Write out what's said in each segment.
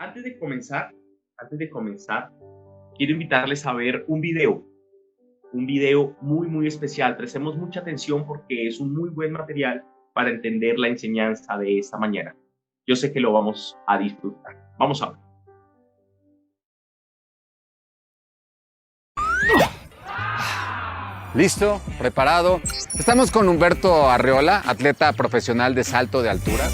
Antes de comenzar, antes de comenzar, quiero invitarles a ver un video muy especial. Prestemos mucha atención porque es un muy buen material para entender la enseñanza de esta mañana. Yo sé que lo vamos a disfrutar. Vamos a ver. ¿Listo? ¿Preparado? Estamos con Humberto Arreola, atleta profesional de salto de altura.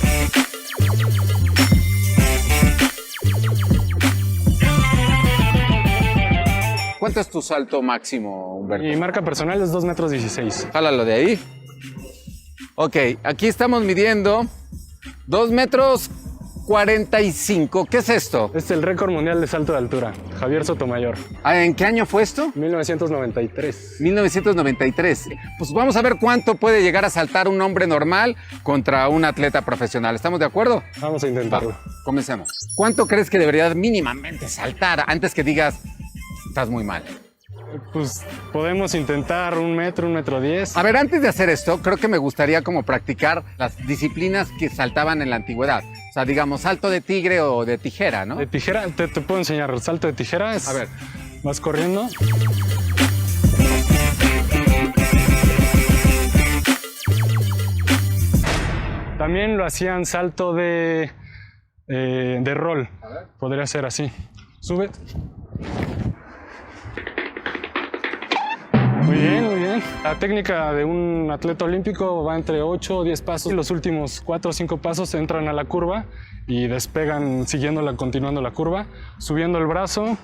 ¿Cuánto es tu salto máximo, Humberto? Mi marca personal es 2,16 metros. Jálalo de ahí. Ok, aquí estamos midiendo 2,45 metros. ¿Qué es esto? Este es el récord mundial de salto de altura, Javier Sotomayor. ¿En qué año fue esto? 1993. 1993. Pues vamos a ver cuánto puede llegar a saltar un hombre normal contra un atleta profesional. ¿Estamos de acuerdo? Vamos a intentarlo. Va, comencemos. ¿Cuánto crees que debería mínimamente saltar antes que digas, estás muy mal? Pues podemos intentar 1 metro, 1,10 metros. A ver, antes de hacer esto, creo que me gustaría como practicar las disciplinas que saltaban en la antigüedad. O sea, digamos, salto de tigre o de tijera, ¿no? De tijera, te puedo enseñar. El salto de tijera es... A ver. Vas corriendo. También lo hacían salto de rol. Podría ser así. Sube. Muy bien, muy bien. La técnica de un atleta olímpico va entre 8 o 10 pasos. Los últimos 4 o 5 pasos entran a la curva y despegan continuando la curva, subiendo el brazo,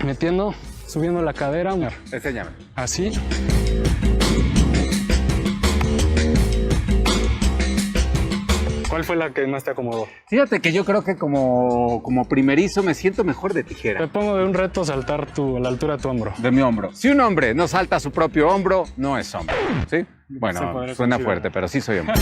metiendo, subiendo la cadera. Enséñame. Así. ¿Cuál fue la que más te acomodó? Fíjate que yo creo que como primerizo me siento mejor de tijera. Te pongo de un reto saltar a la altura de tu hombro. De mi hombro. Si un hombre no salta a su propio hombro, no es hombre. ¿Sí? Bueno, suena fuerte, pero sí soy hombre.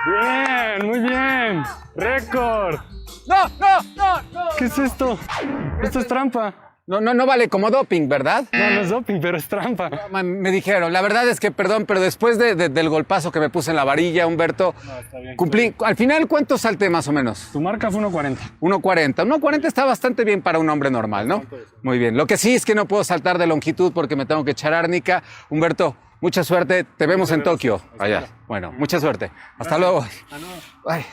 Bien, muy bien. ¡Récord! ¡No! ¿Qué es esto? Esto es trampa. No vale como doping, ¿verdad? No es doping, pero es trampa. Me dijeron, la verdad es que, perdón, pero después del golpazo que me puse en la varilla, Humberto, Está bien, cumplí. Al final, ¿cuánto salté más o menos? Tu marca fue 1,40. 1,40. 1,40 está bastante bien para un hombre normal, ¿no? Muy bien. Lo que sí es que no puedo saltar de longitud porque me tengo que echar árnica. Humberto, mucha suerte. Te vemos en Tokio. Allá. Bueno, mucha suerte. Hasta luego. Ay.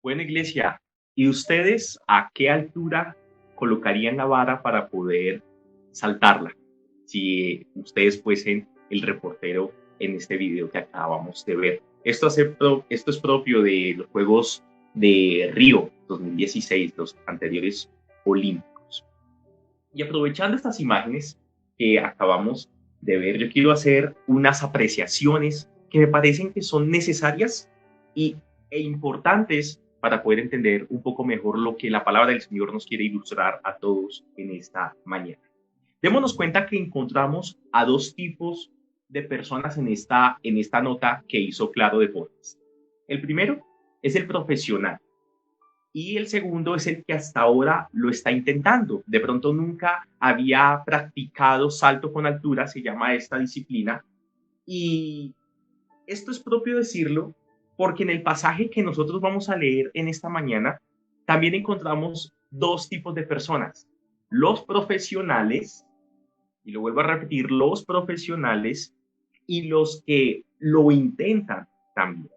Buena iglesia. ¿Y ustedes a qué altura colocarían la vara para poder saltarla? Si ustedes fuesen el reportero en este video que acabamos de ver. Esto es propio de los Juegos de Río 2016, los anteriores olímpicos. Y aprovechando estas imágenes que acabamos de ver, yo quiero hacer unas apreciaciones que me parecen que son necesarias e importantes para poder entender un poco mejor lo que la palabra del Señor nos quiere ilustrar a todos en esta mañana. Démonos cuenta que encontramos a dos tipos de personas en esta nota que hizo Claro Deportes. El primero es el profesional y el segundo es el que hasta ahora lo está intentando. De pronto nunca había practicado salto con altura, se llama esta disciplina, y esto es propio decirlo porque en el pasaje que nosotros vamos a leer en esta mañana, también encontramos dos tipos de personas. Los profesionales, y lo vuelvo a repetir, los profesionales y los que lo intentan también.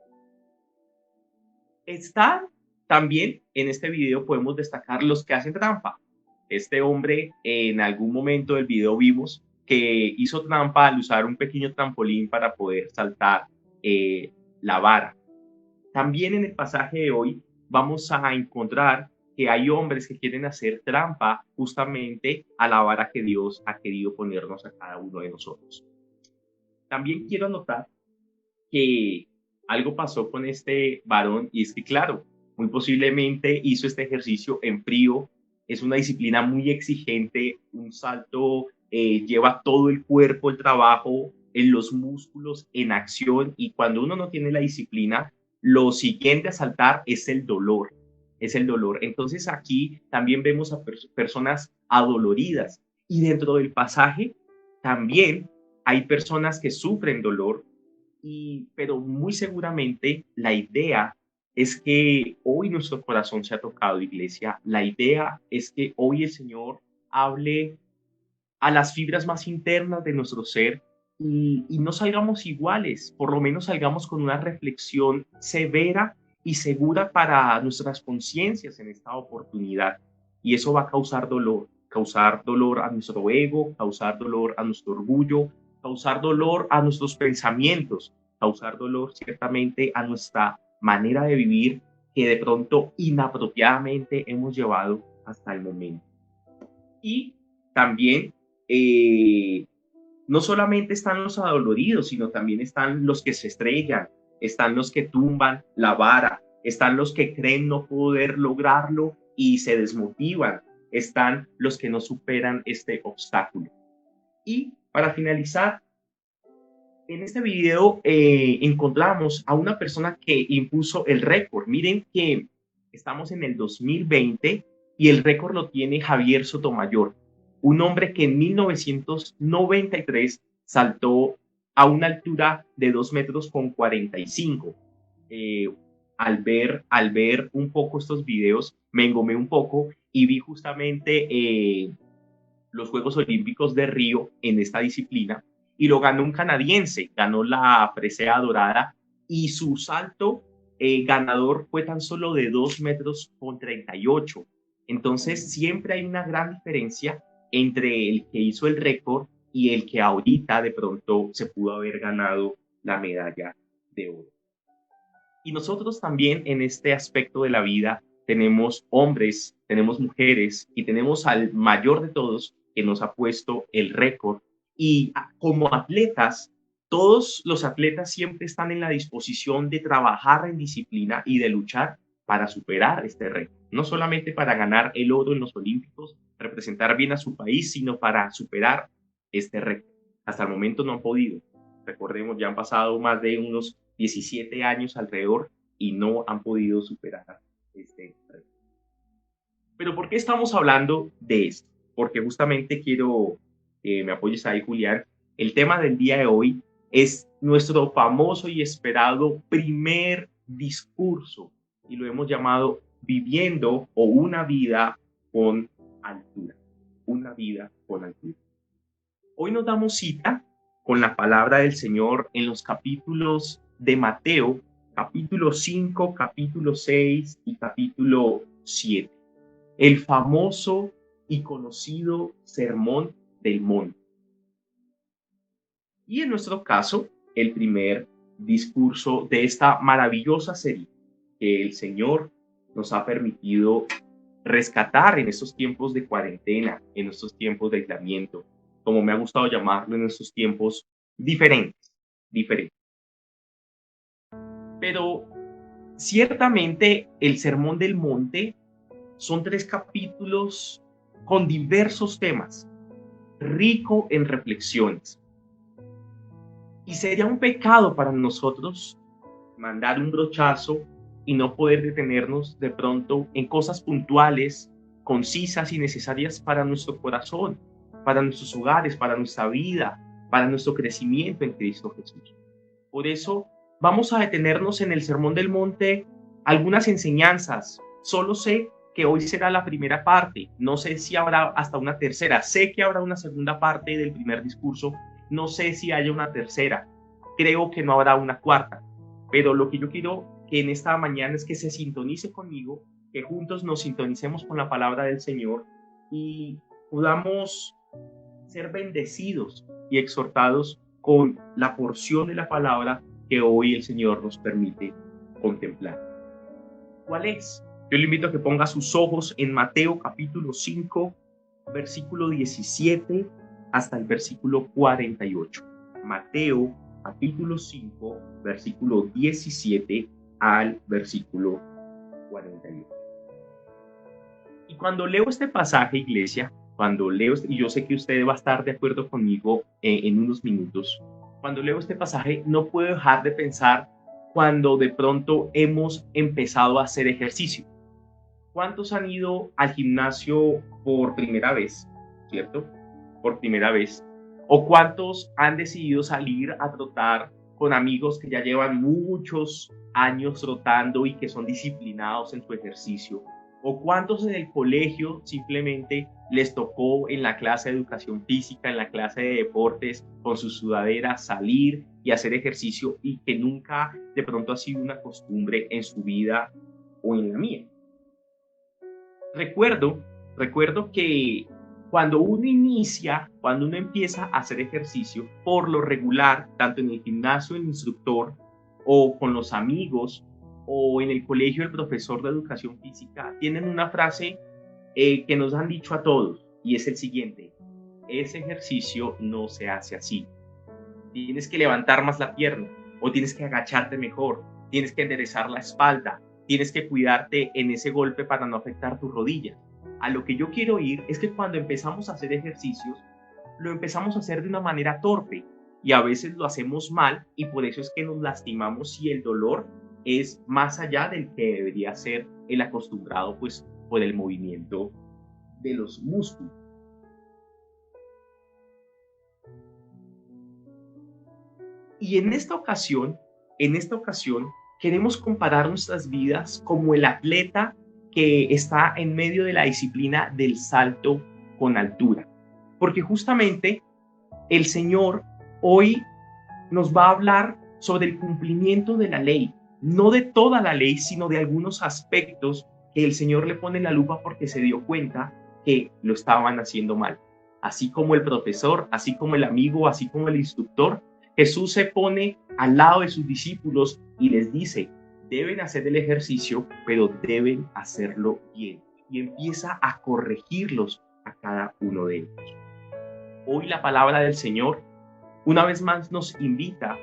Están también en este video, podemos destacar los que hacen trampa. Este hombre, en algún momento del video vimos que hizo trampa al usar un pequeño trampolín para poder saltar la vara. También en el pasaje de hoy vamos a encontrar que hay hombres que quieren hacer trampa justamente a la vara que Dios ha querido ponernos a cada uno de nosotros. También quiero anotar que algo pasó con este varón y es que, claro, muy posiblemente hizo este ejercicio en frío. Es una disciplina muy exigente, un salto lleva todo el cuerpo, el trabajo, en los músculos, en acción, y cuando uno no tiene la disciplina, lo siguiente a saltar es el dolor, es el dolor. Entonces aquí también vemos a personas adoloridas y dentro del pasaje también hay personas que sufren dolor, pero muy seguramente la idea es que hoy nuestro corazón se ha tocado, iglesia. La idea es que hoy el Señor hable a las fibras más internas de nuestro ser y no salgamos iguales, por lo menos salgamos con una reflexión severa y segura para nuestras conciencias en esta oportunidad. Y eso va a causar dolor a nuestro ego, causar dolor a nuestro orgullo, causar dolor a nuestros pensamientos, causar dolor ciertamente a nuestra manera de vivir que de pronto inapropiadamente hemos llevado hasta el momento. Y también no solamente están los adoloridos, sino también están los que se estrellan, están los que tumban la vara, están los que creen no poder lograrlo y se desmotivan, están los que no superan este obstáculo. Y para finalizar, en este video encontramos a una persona que impuso el récord. Miren que estamos en el 2020 y el récord lo tiene Javier Sotomayor, un hombre que en 1993 saltó a una altura de 2,45 metros. Al ver un poco estos videos, me engomé un poco y vi justamente los Juegos Olímpicos de Río en esta disciplina y lo ganó un canadiense, ganó la presea dorada y su salto ganador fue tan solo de 2,38 metros. Entonces siempre hay una gran diferencia entre el que hizo el récord y el que ahorita de pronto se pudo haber ganado la medalla de oro. Y nosotros también en este aspecto de la vida tenemos hombres, tenemos mujeres y tenemos al mayor de todos que nos ha puesto el récord. Y como atletas, todos los atletas siempre están en la disposición de trabajar en disciplina y de luchar para superar este récord. No solamente para ganar el oro en los Olímpicos, representar bien a su país, sino para superar este récord. Hasta el momento no han podido. Recordemos, ya han pasado más de unos 17 años alrededor y no han podido superar este récord. Pero ¿por qué estamos hablando de esto? Porque justamente quiero que me apoyes ahí, Julián. El tema del día de hoy es nuestro famoso y esperado primer discurso y lo hemos llamado Viviendo o una vida con altura. Una vida con altura. Hoy nos damos cita con la palabra del Señor en los capítulos de Mateo, capítulo 5, capítulo 6 y capítulo 7. El famoso y conocido Sermón del Monte. Y en nuestro caso, el primer discurso de esta maravillosa serie que el Señor nos ha permitido rescatar en estos tiempos de cuarentena, en estos tiempos de aislamiento, como me ha gustado llamarlo, en estos tiempos diferentes. Pero ciertamente el Sermón del Monte son 3 capítulos con diversos temas, rico en reflexiones. Y sería un pecado para nosotros mandar un brochazo y no poder detenernos de pronto en cosas puntuales, concisas y necesarias para nuestro corazón, para nuestros hogares, para nuestra vida, para nuestro crecimiento en Cristo Jesús. Por eso vamos a detenernos en el Sermón del Monte algunas enseñanzas. Solo sé que hoy será la primera parte, no sé si habrá hasta una tercera, sé que habrá una segunda parte del primer discurso, no sé si haya una tercera, creo que no habrá una cuarta, pero lo que yo quiero que en esta mañana es que se sintonice conmigo, que juntos nos sintonicemos con la palabra del Señor y podamos ser bendecidos y exhortados con la porción de la palabra que hoy el Señor nos permite contemplar. ¿Cuál es? Yo le invito a que ponga sus ojos en Mateo capítulo 5, versículo 17 hasta el versículo 48. Mateo capítulo 5, versículo 17 al versículo 48. Y cuando leo este pasaje, iglesia, y yo sé que usted va a estar de acuerdo conmigo en unos minutos, cuando leo este pasaje no puedo dejar de pensar cuando de pronto hemos empezado a hacer ejercicio? ¿Cuántos han ido al gimnasio por primera vez? ¿Cierto? Por primera vez. ¿O cuántos han decidido salir a trotar con amigos que ya llevan muchos años trotando y que son disciplinados en su ejercicio? ¿O cuántos en el colegio simplemente les tocó en la clase de educación física, en la clase de deportes, con su sudadera salir y hacer ejercicio y que nunca de pronto ha sido una costumbre en su vida o en la mía? Recuerdo que cuando uno inicia, cuando uno empieza a hacer ejercicio, por lo regular, tanto en el gimnasio el instructor o con los amigos o en el colegio el profesor de educación física, tienen una frase que nos han dicho a todos y es el siguiente: ese ejercicio no se hace así. Tienes que levantar más la pierna o tienes que agacharte mejor, tienes que enderezar la espalda, tienes que cuidarte en ese golpe para no afectar tus rodillas. A lo que yo quiero ir es que cuando empezamos a hacer ejercicios, lo empezamos a hacer de una manera torpe y a veces lo hacemos mal y por eso es que nos lastimamos y el dolor es más allá del que debería ser el acostumbrado pues por el movimiento de los músculos. Y en esta ocasión, queremos comparar nuestras vidas como el atleta que está en medio de la disciplina del salto con altura. Porque justamente el Señor hoy nos va a hablar sobre el cumplimiento de la ley, no de toda la ley, sino de algunos aspectos que el Señor le pone la lupa porque se dio cuenta que lo estaban haciendo mal. Así como el profesor, así como el amigo, así como el instructor, Jesús se pone al lado de sus discípulos y les dice: deben hacer el ejercicio, pero deben hacerlo bien. Y empieza a corregirlos a cada uno de ellos. Hoy la palabra del Señor una vez más nos invita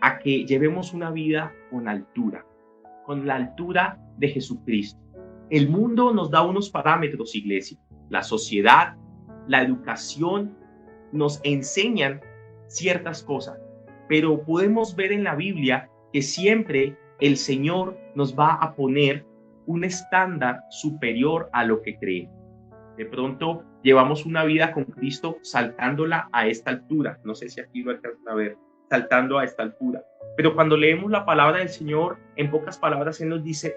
a que llevemos una vida con altura, con la altura de Jesucristo. El mundo nos da unos parámetros, iglesia. La sociedad, la educación nos enseñan ciertas cosas, pero podemos ver en la Biblia que siempre el Señor nos va a poner un estándar superior a lo que creemos. De pronto llevamos una vida con Cristo saltándola a esta altura. No sé si aquí lo alcanzan a ver, saltando a esta altura. Pero cuando leemos la palabra del Señor, en pocas palabras Él nos dice: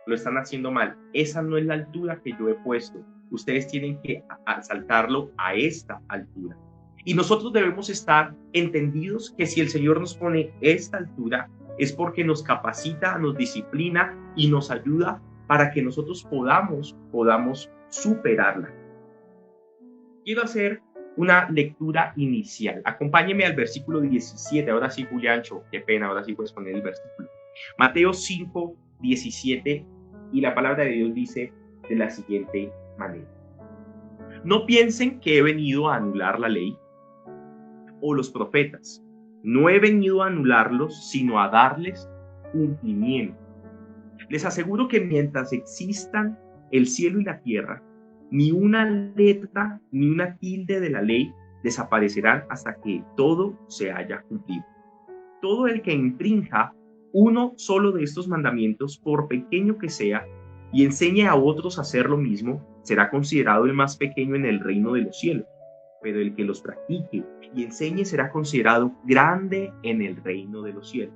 lo están haciendo mal. Esa no es la altura que yo he puesto. Ustedes tienen que saltarlo a esta altura. Y nosotros debemos estar entendidos que si el Señor nos pone esta altura, es porque nos capacita, nos disciplina y nos ayuda para que nosotros podamos superarla. Quiero hacer una lectura inicial. Acompáñeme al versículo 17. Ahora sí, Juliancho, qué pena, ahora sí puedes poner el versículo. Mateo 5, 17, y la palabra de Dios dice de la siguiente manera: no piensen que he venido a anular la ley o los profetas. No he venido a anularlos, sino a darles cumplimiento. Les aseguro que mientras existan el cielo y la tierra, ni una letra ni una tilde de la ley desaparecerán hasta que todo se haya cumplido. Todo el que infrinja uno solo de estos mandamientos, por pequeño que sea, y enseñe a otros a hacer lo mismo, será considerado el más pequeño en el reino de los cielos. Pero el que los practique y enseñe será considerado grande en el reino de los cielos.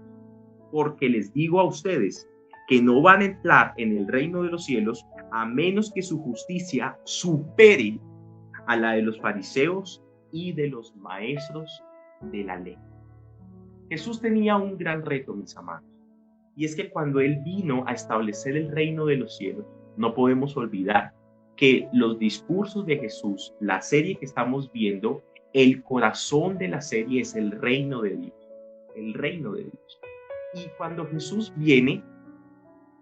Porque les digo a ustedes que no van a entrar en el reino de los cielos a menos que su justicia supere a la de los fariseos y de los maestros de la ley. Jesús tenía un gran reto, mis amados, y es que cuando Él vino a establecer el reino de los cielos, no podemos olvidar que los discursos de Jesús, la serie que estamos viendo, el corazón de la serie es el reino de Dios, el reino de Dios. Y cuando Jesús viene,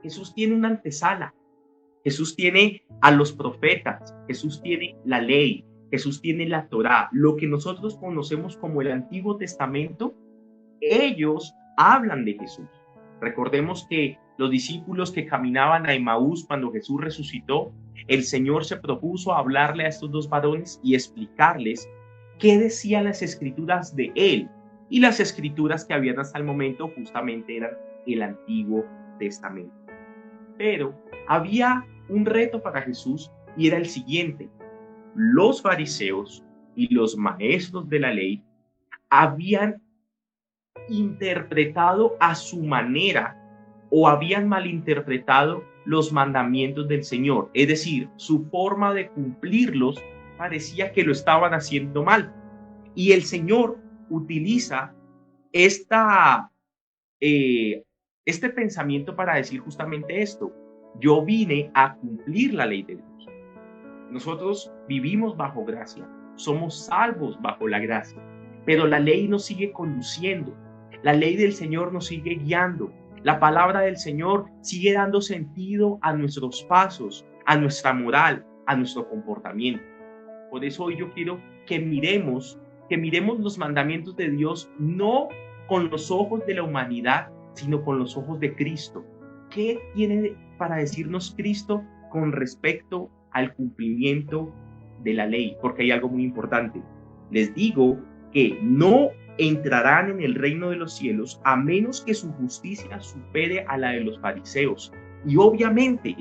Jesús tiene una antesala. Jesús tiene a los profetas, Jesús tiene la ley, Jesús tiene la Torá, lo que nosotros conocemos como el Antiguo Testamento. Ellos hablan de Jesús. Recordemos que los discípulos que caminaban a Emaús cuando Jesús resucitó, el Señor se propuso hablarle a estos dos varones y explicarles qué decían las escrituras de Él. y las escrituras que habían hasta el momento justamente eran el Antiguo Testamento. Pero había un reto para Jesús y era el siguiente: los fariseos y los maestros de la ley habían interpretado a su manera o habían malinterpretado los mandamientos del Señor, es decir, su forma de cumplirlos parecía que lo estaban haciendo mal. Y el Señor utiliza este pensamiento para decir justamente esto: yo vine a cumplir la ley de Dios. Nosotros vivimos bajo gracia, somos salvos bajo la gracia, pero la ley nos sigue conduciendo, la ley del Señor nos sigue guiando, la palabra del Señor sigue dando sentido a nuestros pasos, a nuestra moral, a nuestro comportamiento. Por eso hoy yo quiero que miremos los mandamientos de Dios no con los ojos de la humanidad, sino con los ojos de Cristo. ¿Qué tiene para decirnos Cristo con respecto al cumplimiento de la ley? Porque hay algo muy importante. Les digo que no entrarán en el reino de los cielos a menos que su justicia supere a la de los fariseos. Y obviamente,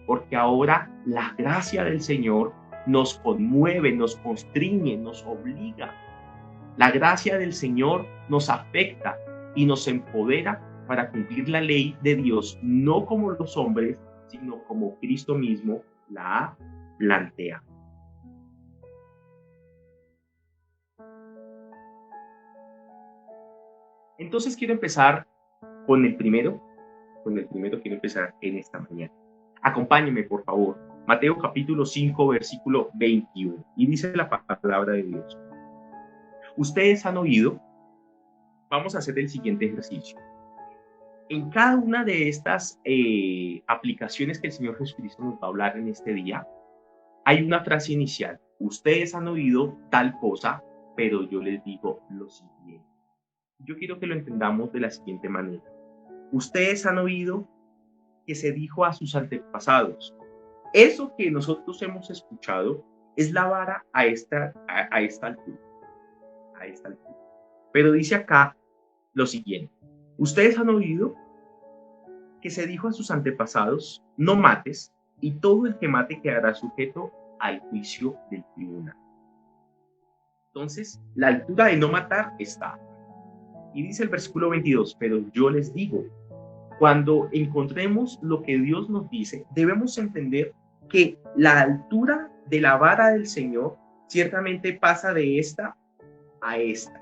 porque ahora la gracia del Señor nos conmueve, nos constriñe, nos obliga. La gracia del Señor nos afecta y nos empodera para cumplir la ley de Dios, no como los hombres, sino como Cristo mismo la plantea. Entonces quiero empezar con el primero quiero empezar en esta mañana. Acompáñenme, por favor. Mateo capítulo 5, versículo 21. Y dice la palabra de Dios: ustedes han oído. Vamos a hacer el siguiente ejercicio. En cada una de estas aplicaciones que el Señor Jesucristo nos va a hablar en este día, hay una frase inicial. Ustedes han oído tal cosa, pero yo les digo lo siguiente. Yo quiero que lo entendamos de la siguiente manera. Ustedes han oído que se dijo a sus antepasados. Eso que nosotros hemos escuchado es la vara a esta altura. Pero dice acá lo siguiente: ustedes han oído que se dijo a sus antepasados: no mates, y todo el que mate quedará sujeto al juicio del tribunal. Entonces, la altura de no matar está. Y dice el versículo 22, pero yo les digo, cuando encontremos lo que Dios nos dice, debemos entender que la altura de la vara del Señor ciertamente pasa de esta a esta.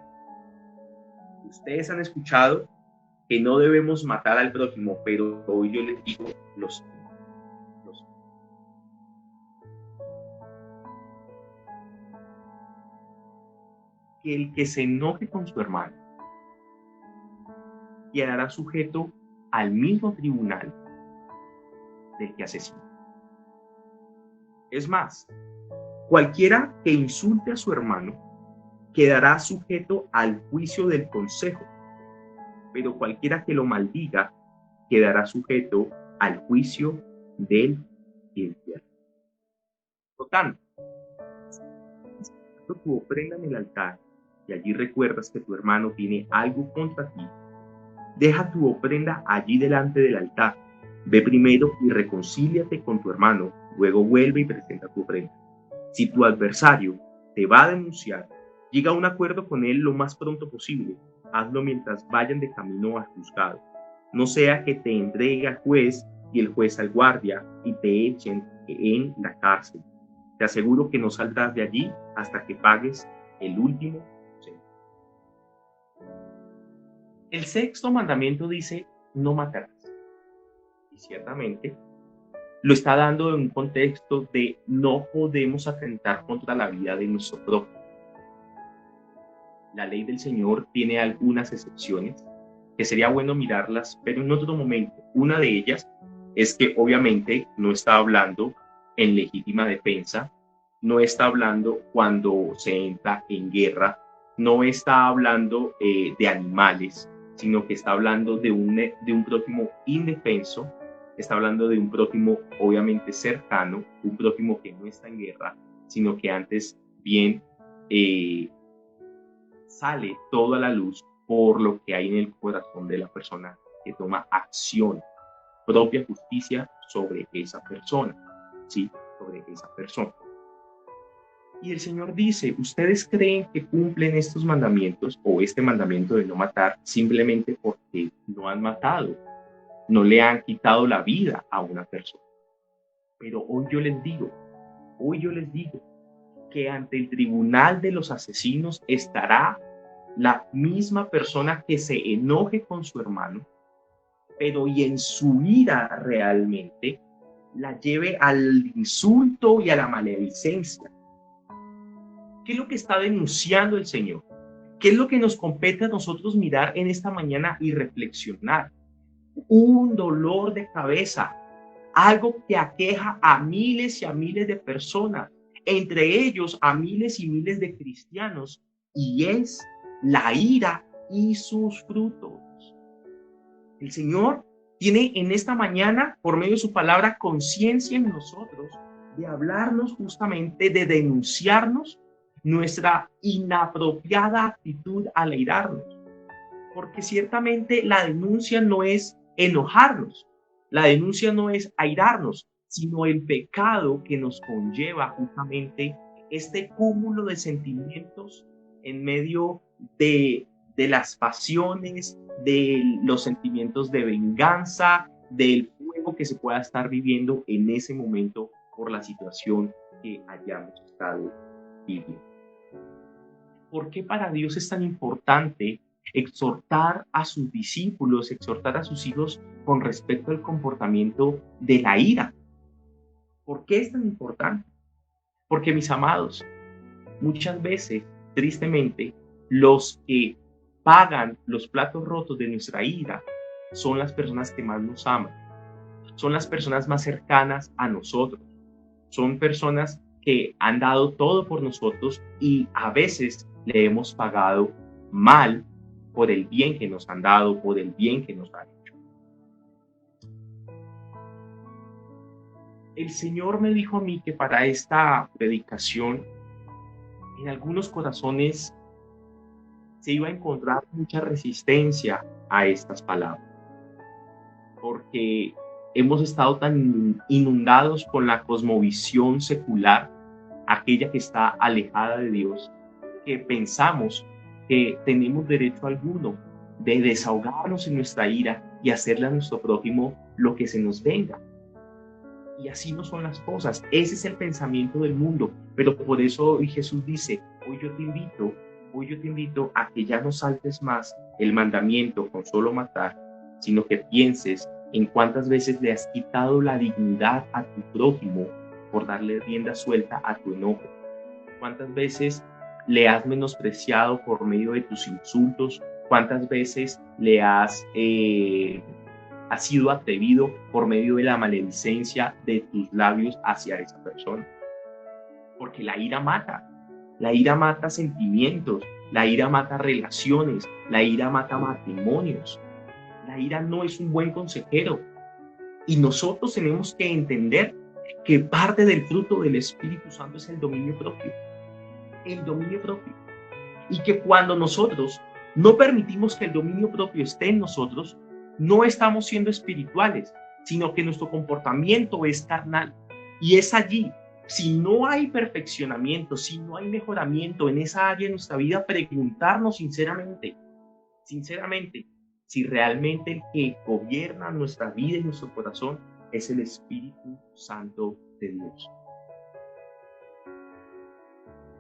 Ustedes han escuchado que no debemos matar al prójimo, pero hoy yo les digo los que el que se enoje con su hermano quedará sujeto al mismo tribunal del que asesina. Es más, cualquiera que insulte a su hermano quedará sujeto al juicio del consejo, pero cualquiera que lo maldiga quedará sujeto al juicio del infierno. Por tanto, si tu ofrenda en el altar y allí recuerdas que tu hermano tiene algo contra ti, deja tu ofrenda allí delante del altar. Ve primero y reconcíliate con tu hermano, luego vuelve y presenta tu ofrenda. Si tu adversario te va a denunciar, llega a un acuerdo con él lo más pronto posible. Hazlo mientras vayan de camino al juzgado. No sea que te entregue al juez y el juez al guardia y te echen en la cárcel. Te aseguro que no saldrás de allí hasta que pagues el último centavo. El sexto mandamiento dice: no matarás. Y ciertamente lo está dando en un contexto de no podemos atentar contra la vida de nuestro prójimo. La ley del Señor tiene algunas excepciones que sería bueno mirarlas, pero en otro momento. Una de ellas es que obviamente no está hablando en legítima defensa, no está hablando cuando se entra en guerra, no está hablando de animales, sino que está hablando de un prójimo indefenso, está hablando de un prójimo obviamente cercano, un prójimo que no está en guerra, sino que antes bien sale toda la luz por lo que hay en el corazón de la persona que toma acción, propia justicia sobre esa persona, ¿sí? Sobre esa persona. Y el Señor dice, ¿ustedes creen que cumplen estos mandamientos o este mandamiento de no matar simplemente porque no han matado? No le han quitado la vida a una persona. Pero hoy yo les digo que ante el tribunal de los asesinos estará la misma persona que se enoje con su hermano, pero y en su ira realmente la lleve al insulto y a la maledicencia. ¿Qué es lo que está denunciando el Señor? ¿Qué es lo que nos compete a nosotros mirar en esta mañana y reflexionar? Un dolor de cabeza, algo que aqueja a miles y a miles de personas, entre ellos a miles y miles de cristianos, y es la ira y sus frutos. El Señor tiene en esta mañana, por medio de su palabra, conciencia en nosotros de hablarnos justamente, de denunciarnos nuestra inapropiada actitud al airarnos. Porque ciertamente la denuncia no es enojarnos, la denuncia no es airarnos, sino el pecado que nos conlleva justamente este cúmulo de sentimientos en medio de las pasiones, de los sentimientos de venganza, del fuego que se pueda estar viviendo en ese momento por la situación que hayamos estado viviendo. ¿Por qué para Dios es tan importante exhortar a sus discípulos, exhortar a sus hijos con respecto al comportamiento de la ira? ¿Por qué es tan importante? Porque, mis amados, muchas veces, tristemente, los que pagan los platos rotos de nuestra ira son las personas que más nos aman, son las personas más cercanas a nosotros, son personas que han dado todo por nosotros y a veces le hemos pagado mal por el bien que nos han dado, por el bien que nos han hecho. El Señor me dijo a mí que para esta predicación, en algunos corazones se iba a encontrar mucha resistencia a estas palabras, porque hemos estado tan inundados con la cosmovisión secular, aquella que está alejada de Dios, que pensamos que tenemos derecho alguno de desahogarnos en nuestra ira y hacerle a nuestro prójimo lo que se nos venga. Y así no son las cosas. Ese es el pensamiento del mundo. Pero por eso hoy Jesús dice, hoy yo te invito a que ya no saltes más el mandamiento con solo matar, sino que pienses en cuántas veces le has quitado la dignidad a tu prójimo por darle rienda suelta a tu enojo. Cuántas veces le has menospreciado por medio de tus insultos, cuántas veces le has sido atrevido por medio de la maledicencia de tus labios hacia esa persona. Porque la ira mata sentimientos, la ira mata relaciones, la ira mata matrimonios. La ira no es un buen consejero. Y nosotros tenemos que entender que parte del fruto del Espíritu Santo es el dominio propio. El dominio propio. Y que cuando nosotros no permitimos que el dominio propio esté en nosotros, no estamos siendo espirituales, sino que nuestro comportamiento es carnal. Y es allí, si no hay perfeccionamiento, si no hay mejoramiento en esa área de nuestra vida, preguntarnos sinceramente, si realmente el que gobierna nuestra vida y nuestro corazón es el Espíritu Santo de Dios.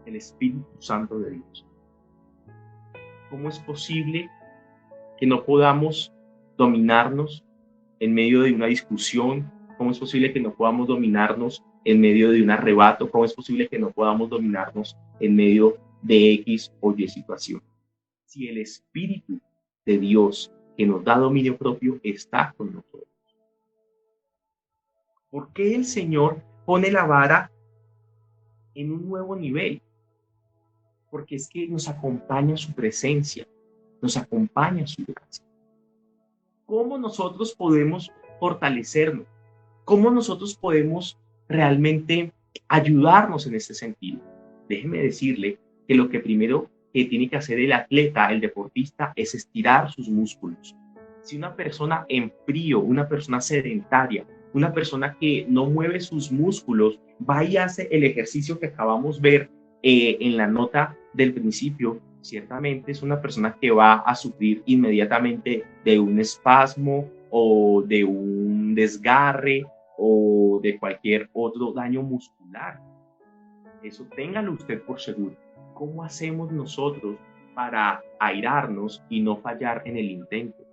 El Espíritu Santo de Dios. ¿Cómo es posible que no podamos dominarnos en medio de una discusión? ¿Cómo es posible que no podamos dominarnos en medio de un arrebato? ¿Cómo es posible que no podamos dominarnos en medio de X o Y situación? Si el Espíritu de Dios que nos da dominio propio está con nosotros. ¿Por qué el Señor pone la vara en un nuevo nivel? Porque es que nos acompaña su presencia, nos acompaña su gracia. ¿Cómo nosotros podemos fortalecernos? ¿Cómo nosotros podemos realmente ayudarnos en este sentido? Déjeme decirle que lo que primero que tiene que hacer el atleta, el deportista, es estirar sus músculos. Si una persona en frío, una persona sedentaria, una persona que no mueve sus músculos, va y hace el ejercicio que acabamos de ver en la nota del principio, ciertamente es una persona que va a sufrir inmediatamente de un espasmo o de un desgarre o de cualquier otro daño muscular. Eso téngalo usted por seguro. ¿Cómo hacemos nosotros para airarnos y no fallar en el intento?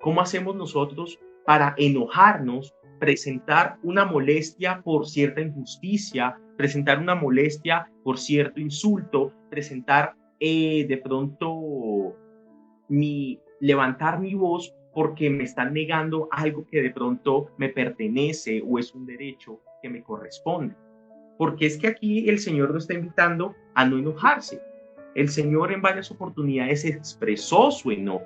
¿Cómo hacemos nosotros para enojarnos, presentar una molestia por cierta injusticia, presentar una molestia por cierto insulto, presentar de pronto levantar mi voz porque me están negando algo que de pronto me pertenece o es un derecho que me corresponde? Porque es que aquí el Señor nos está invitando a no enojarse. El Señor en varias oportunidades expresó su enojo.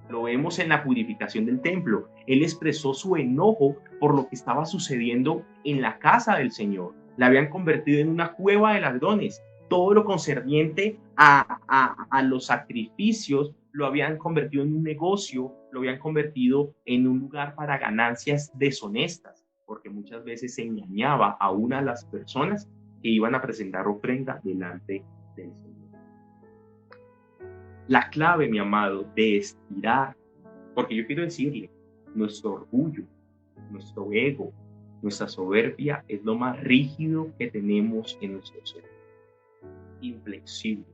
Lo vemos en la purificación del templo. Él expresó su enojo por lo que estaba sucediendo en la casa del Señor. La habían convertido en una cueva de ladrones. Todo lo concerniente a los sacrificios lo habían convertido en un negocio, lo habían convertido en un lugar para ganancias deshonestas, porque muchas veces se engañaba a una de las personas que iban a presentar ofrenda delante del Señor. La clave, mi amado, de estirar, porque yo quiero decirle, nuestro orgullo, nuestro ego, nuestra soberbia es lo más rígido que tenemos en nuestro ser, inflexible.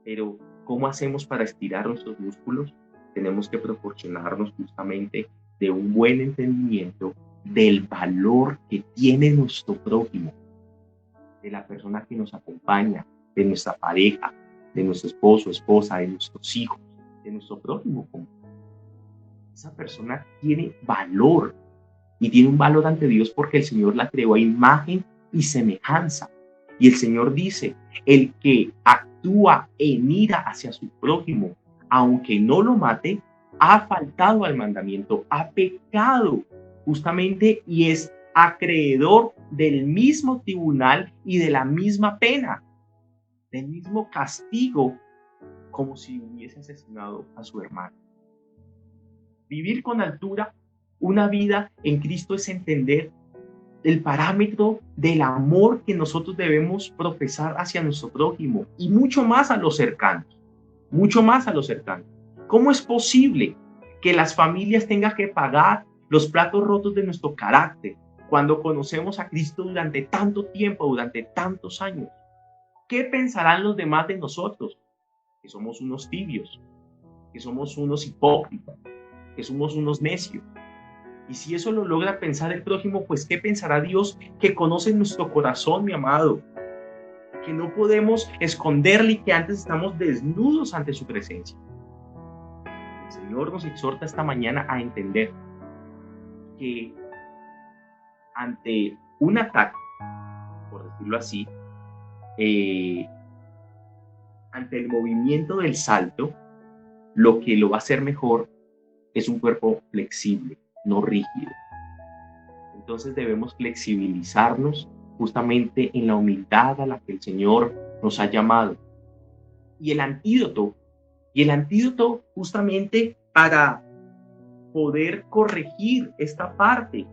Pero, ¿cómo hacemos para estirar nuestros músculos? Tenemos que proporcionarnos justamente de un buen entendimiento del valor que tiene nuestro prójimo, de la persona que nos acompaña, de nuestra pareja, de nuestro esposo, esposa, de nuestros hijos, de nuestro prójimo. Esa persona tiene valor y tiene un valor ante Dios porque el Señor la creó a imagen y semejanza. Y el Señor dice, el que actúa en ira hacia su prójimo, aunque no lo mate, ha faltado al mandamiento, ha pecado justamente y es acreedor del mismo tribunal y de la misma pena, del mismo castigo, como si hubiese asesinado a su hermano. Vivir con altura, una vida en Cristo, es entender el parámetro del amor que nosotros debemos profesar hacia nuestro prójimo y mucho más a los cercanos, mucho más a los cercanos. ¿Cómo es posible que las familias tengan que pagar los platos rotos de nuestro carácter cuando conocemos a Cristo durante tanto tiempo, durante tantos años? ¿Qué pensarán los demás de nosotros? Que somos unos tibios, que somos unos hipócritas, que somos unos necios. Y si eso lo logra pensar el prójimo, pues ¿qué pensará Dios, que conoce nuestro corazón, mi amado? Que no podemos esconderle y que antes estamos desnudos ante su presencia. El Señor nos exhorta esta mañana a entender que ante un ataque, por decirlo así, ante el movimiento del salto, lo que lo va a hacer mejor es un cuerpo flexible, no rígido. Entonces debemos flexibilizarnos justamente en la humildad a la que el Señor nos ha llamado. Y el antídoto justamente para poder corregir esta parte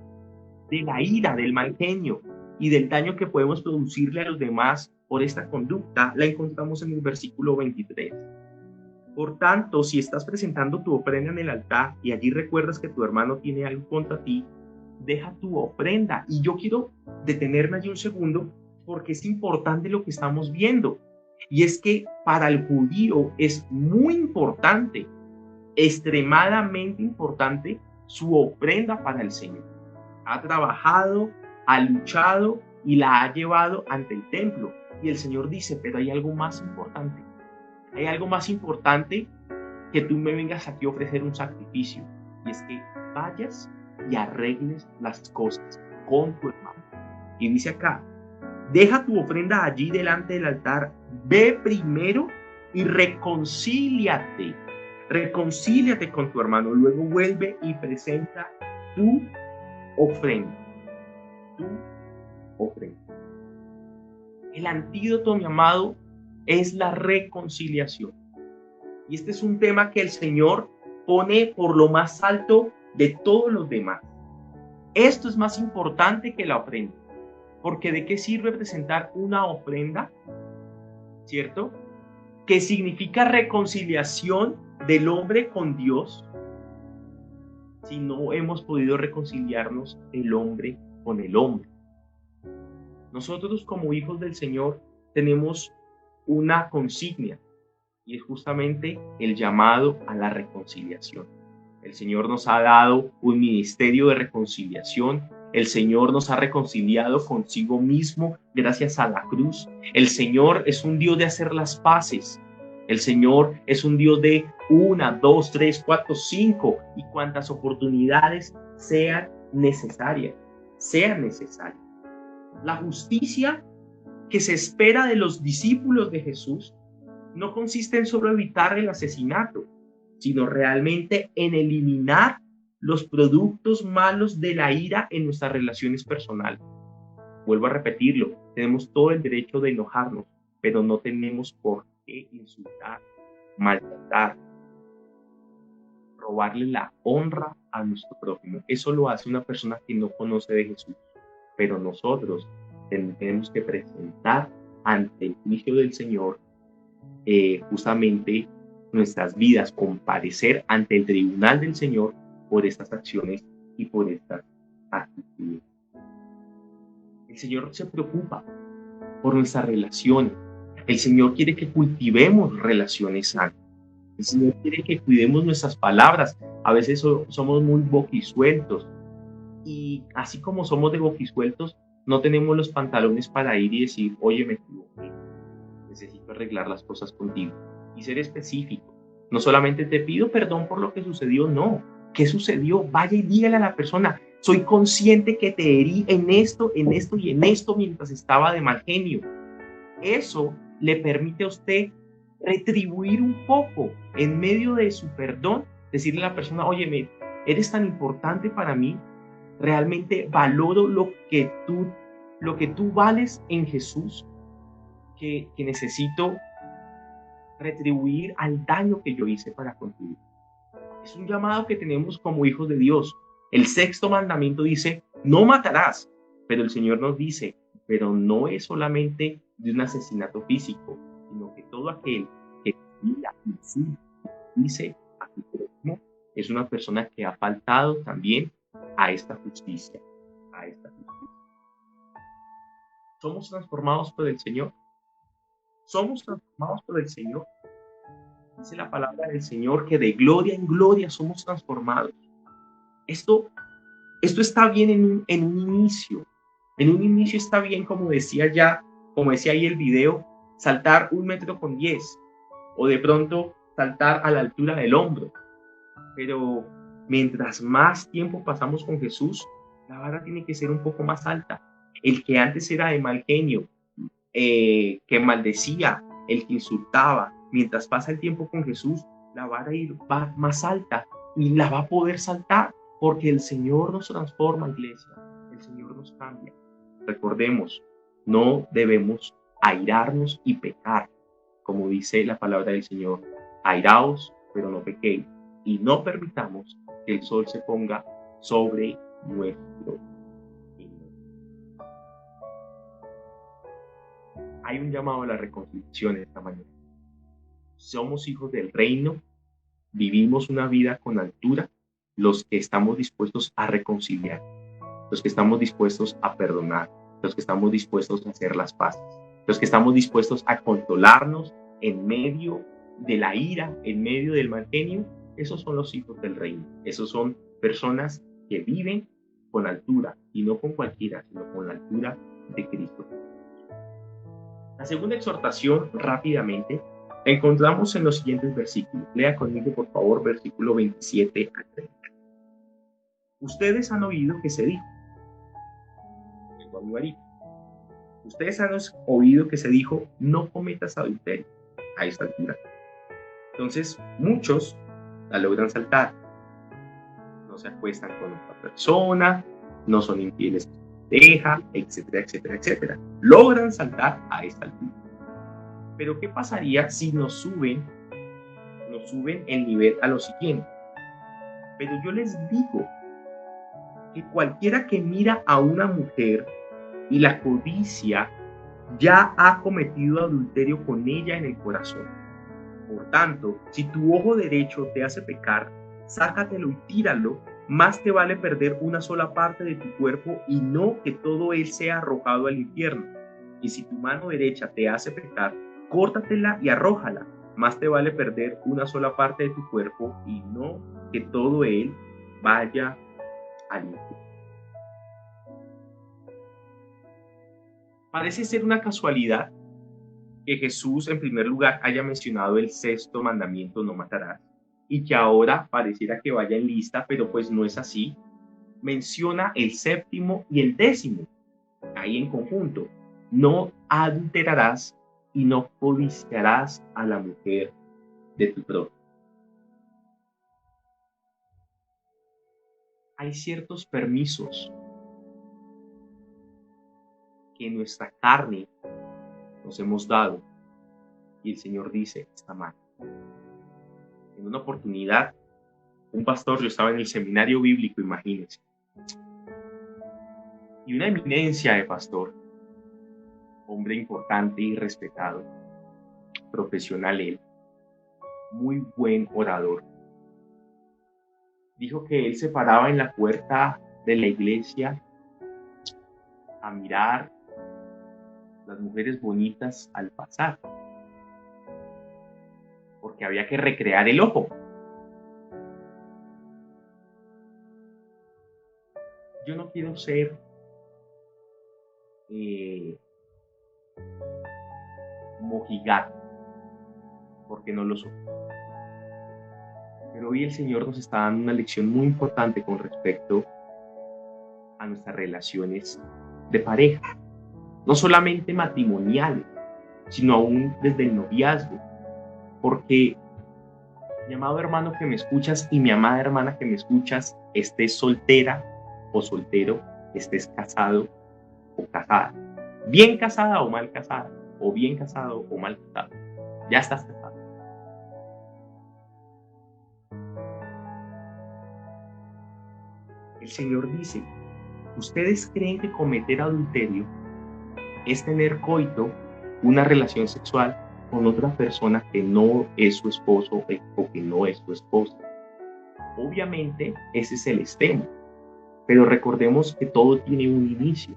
de la ira, del mal genio y del daño que podemos producirle a los demás por esta conducta, la encontramos en el versículo 23. Por tanto, si estás presentando tu ofrenda en el altar y allí recuerdas que tu hermano tiene algo contra ti, deja tu ofrenda. Y yo quiero detenerme allí un segundo porque es importante lo que estamos viendo. Y es que para el judío es muy importante, extremadamente importante, su ofrenda para el Señor. Ha trabajado, ha luchado y la ha llevado ante el templo. Y el Señor dice, pero hay algo más importante. Hay algo más importante que tú me vengas aquí a ofrecer un sacrificio. Y es que vayas y arregles las cosas con tu hermano. Y dice acá, deja tu ofrenda allí delante del altar, ve primero y reconcíliate. Reconcíliate con tu hermano. Luego vuelve y presenta tu ofrenda. Tu ofrenda. El antídoto, mi amado, es la reconciliación. Y este es un tema que el Señor pone por lo más alto de todos los demás. Esto es más importante que la ofrenda, porque ¿de qué sirve presentar una ofrenda? ¿Cierto? Que significa reconciliación del hombre con Dios, si no hemos podido reconciliarnos el hombre con el hombre. Nosotros como hijos del Señor tenemos una consigna y es justamente el llamado a la reconciliación. El Señor nos ha dado un ministerio de reconciliación. El Señor nos ha reconciliado consigo mismo gracias a la cruz. El Señor es un Dios de hacer las paces. El Señor es un Dios de 1, 2, 3, 4, 5 y cuantas oportunidades sean necesarias. La justicia que se espera de los discípulos de Jesús no consiste en solo evitar el asesinato, sino realmente en eliminar los productos malos de la ira en nuestras relaciones personales. Vuelvo a repetirlo, tenemos todo el derecho de enojarnos, pero no tenemos por qué insultar, maltratar, robarle la honra a nuestro prójimo. Eso lo hace una persona que no conoce de Jesús, pero nosotros tenemos que presentar ante el juicio del Señor justamente nuestras vidas, comparecer ante el tribunal del Señor por estas acciones y por estas actitudes. El Señor se preocupa por nuestras relaciones. El Señor quiere que cultivemos relaciones sanas. El Señor quiere que cuidemos nuestras palabras. A veces somos muy boquisueltos y así como somos de boquisueltos, no tenemos los pantalones para ir y decir, oye, me equivoqué, necesito arreglar las cosas contigo. Y ser específico. No solamente te pido perdón por lo que sucedió, no. ¿Qué sucedió? Vaya y dígale a la persona, soy consciente que te herí en esto y en esto mientras estaba de mal genio. Eso le permite a usted retribuir un poco en medio de su perdón, decirle a la persona, oye, eres tan importante para mí, realmente valoro lo que tú vales en Jesús, que necesito retribuir al daño que yo hice para contigo. Es un llamado que tenemos como hijos de Dios. El 6º mandamiento dice, no matarás, pero el Señor nos dice, pero no es solamente de un asesinato físico, sino que todo aquel que mira y dice a su prójimo es una persona que ha faltado también a esta justicia, ¿Somos transformados por el Señor? Somos transformados por el Señor. Dice la palabra del Señor que de gloria en gloria somos transformados. Esto está bien en un inicio. En un inicio está bien, como decía ahí el video, saltar 1,10 m o de pronto saltar a la altura del hombro. Pero mientras más tiempo pasamos con Jesús, la vara tiene que ser un poco más alta. El que antes era de mal genio, que maldecía, el que insultaba, mientras pasa el tiempo con Jesús, la vara va más alta y la va a poder saltar, porque el Señor nos transforma, iglesia, el Señor nos cambia. Recordemos, no debemos airarnos y pecar, como dice la palabra del Señor, airaos, pero no pequéis, y no permitamos que el sol se ponga sobre nuestro enojo. Hay un llamado a la reconciliación esta mañana. Somos hijos del reino, vivimos una vida con altura, los que estamos dispuestos a reconciliar, los que estamos dispuestos a perdonar, los que estamos dispuestos a hacer las paces, los que estamos dispuestos a controlarnos en medio de la ira, en medio del mal genio. Esos son los hijos del reino. Esos son personas que viven con altura, y no con cualquiera, sino con la altura de Cristo. La segunda exhortación, rápidamente, la encontramos en los siguientes versículos. Lea conmigo, por favor, versículo 27 al 30. Ustedes han oído que se dijo, ustedes han oído que se dijo, no cometas adulterio, a esta altura. Entonces, muchos la logran saltar. No se acuestan con otra persona, no son infieles a su pareja, etcétera, etcétera, etcétera. Logran saltar a esta altura. Pero ¿qué pasaría si nos suben el nivel a lo siguiente? Pero yo les digo que cualquiera que mira a una mujer y la codicia ya ha cometido adulterio con ella en el corazón. Por tanto, si tu ojo derecho te hace pecar, sácatelo y tíralo. Más te vale perder una sola parte de tu cuerpo y no que todo él sea arrojado al infierno. Y si tu mano derecha te hace pecar, córtatela y arrójala. Más te vale perder una sola parte de tu cuerpo y no que todo él vaya al infierno. Parece ser una casualidad que Jesús en primer lugar haya mencionado el sexto mandamiento, no matarás, y que ahora pareciera que vaya en lista, pero pues no es así. Menciona el séptimo y el décimo, ahí en conjunto. No adulterarás y no codiciarás a la mujer de tu prójimo. Hay ciertos permisos que en nuestra carne nos hemos dado y el Señor dice, está mal. En una oportunidad, un pastor, yo estaba en el seminario bíblico, imagínense, y una eminencia de pastor, hombre importante y respetado, profesional él, muy buen orador, dijo que él se paraba en la puerta de la iglesia a mirar las mujeres bonitas al pasar, porque había que recrear el ojo. Yo no quiero ser mojigato, porque no lo soy. Pero hoy el Señor nos está dando una lección muy importante con respecto a nuestras relaciones de pareja, no solamente matrimoniales, sino aún desde el noviazgo, porque mi amado hermano que me escuchas y mi amada hermana que me escuchas, estés soltera o soltero, estés casado o casada, bien casada o mal casada, o bien casado o mal casado, ya estás casado. El Señor dice, ¿ustedes creen que cometer adulterio es tener coito, una relación sexual con otra persona que no es su esposo o que no es su esposa? Obviamente ese es el extremo, pero recordemos que todo tiene un inicio,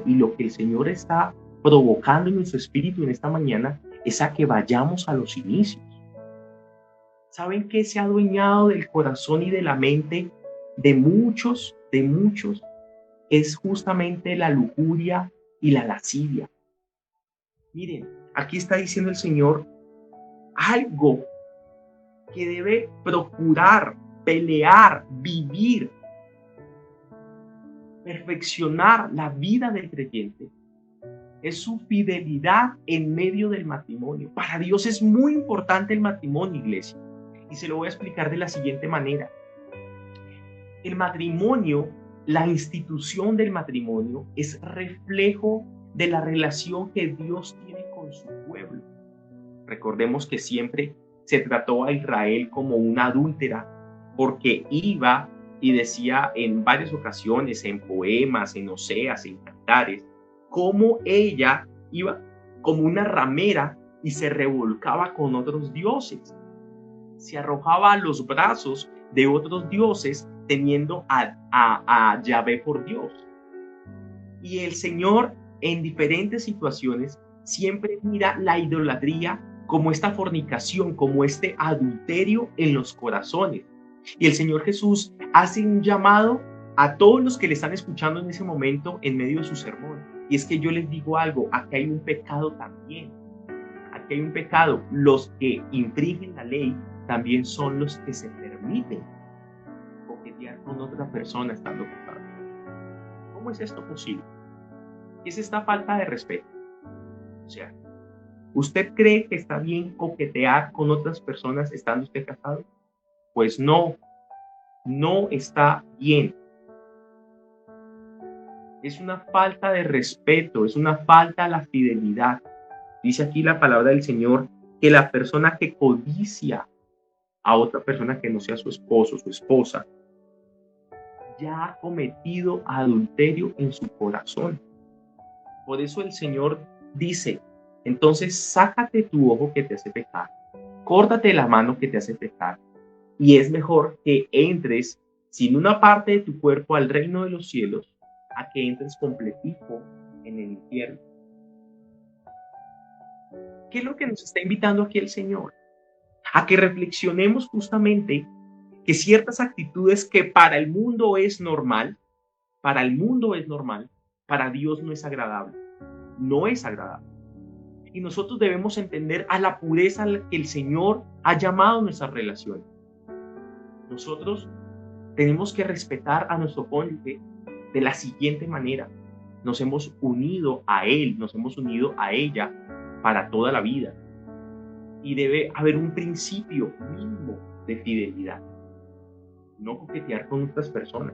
y lo que el Señor está provocando en nuestro espíritu en esta mañana es a que vayamos a los inicios. ¿Saben qué se ha adueñado del corazón y de la mente de muchos? Es justamente la lujuria y la lascivia. Miren, aquí está diciendo el Señor algo que debe procurar, pelear, vivir, perfeccionar la vida del creyente. Es su fidelidad en medio del matrimonio. Para Dios es muy importante el matrimonio, iglesia. Y se lo voy a explicar de la siguiente manera. El matrimonio, la institución del matrimonio, es reflejo de la relación que Dios tiene con su pueblo. Recordemos que siempre se trató a Israel como una adúltera, porque iba y decía en varias ocasiones, en poemas, en oseas, en cantares, cómo ella iba como una ramera y se revolcaba con otros dioses. Se arrojaba a los brazos de otros dioses teniendo a Yahvé por Dios. Y el Señor en diferentes situaciones siempre mira la idolatría como esta fornicación, como este adulterio en los corazones. Y el Señor Jesús hace un llamado a todos los que le están escuchando en ese momento en medio de su sermón. Y es que yo les digo algo, aquí hay un pecado también. Aquí hay un pecado. Los que infringen la ley también son los que se permiten coquetear con otra persona estando casados. ¿Cómo es esto posible? ¿Qué es esta falta de respeto? O sea, ¿usted cree que está bien coquetear con otras personas estando usted casado? Pues no está bien. Es una falta de respeto, es una falta a la fidelidad. Dice aquí la palabra del Señor que la persona que codicia a otra persona que no sea su esposo, su esposa, ya ha cometido adulterio en su corazón. Por eso el Señor dice, entonces sácate tu ojo que te hace pecar, córtate la mano que te hace pecar, y es mejor que entres sin una parte de tu cuerpo al reino de los cielos, a que entres completico en el infierno. ¿Qué es lo que nos está invitando aquí el Señor? A que reflexionemos justamente que ciertas actitudes que para el mundo es normal, para el mundo es normal, para Dios no es agradable. No es agradable. Y nosotros debemos entender a la pureza a la que el Señor ha llamado nuestras relaciones. Nosotros tenemos que respetar a nuestro cónyuge de la siguiente manera. Nos hemos unido a él, nos hemos unido a ella para toda la vida. Y debe haber un principio mínimo de fidelidad. No coquetear con otras personas,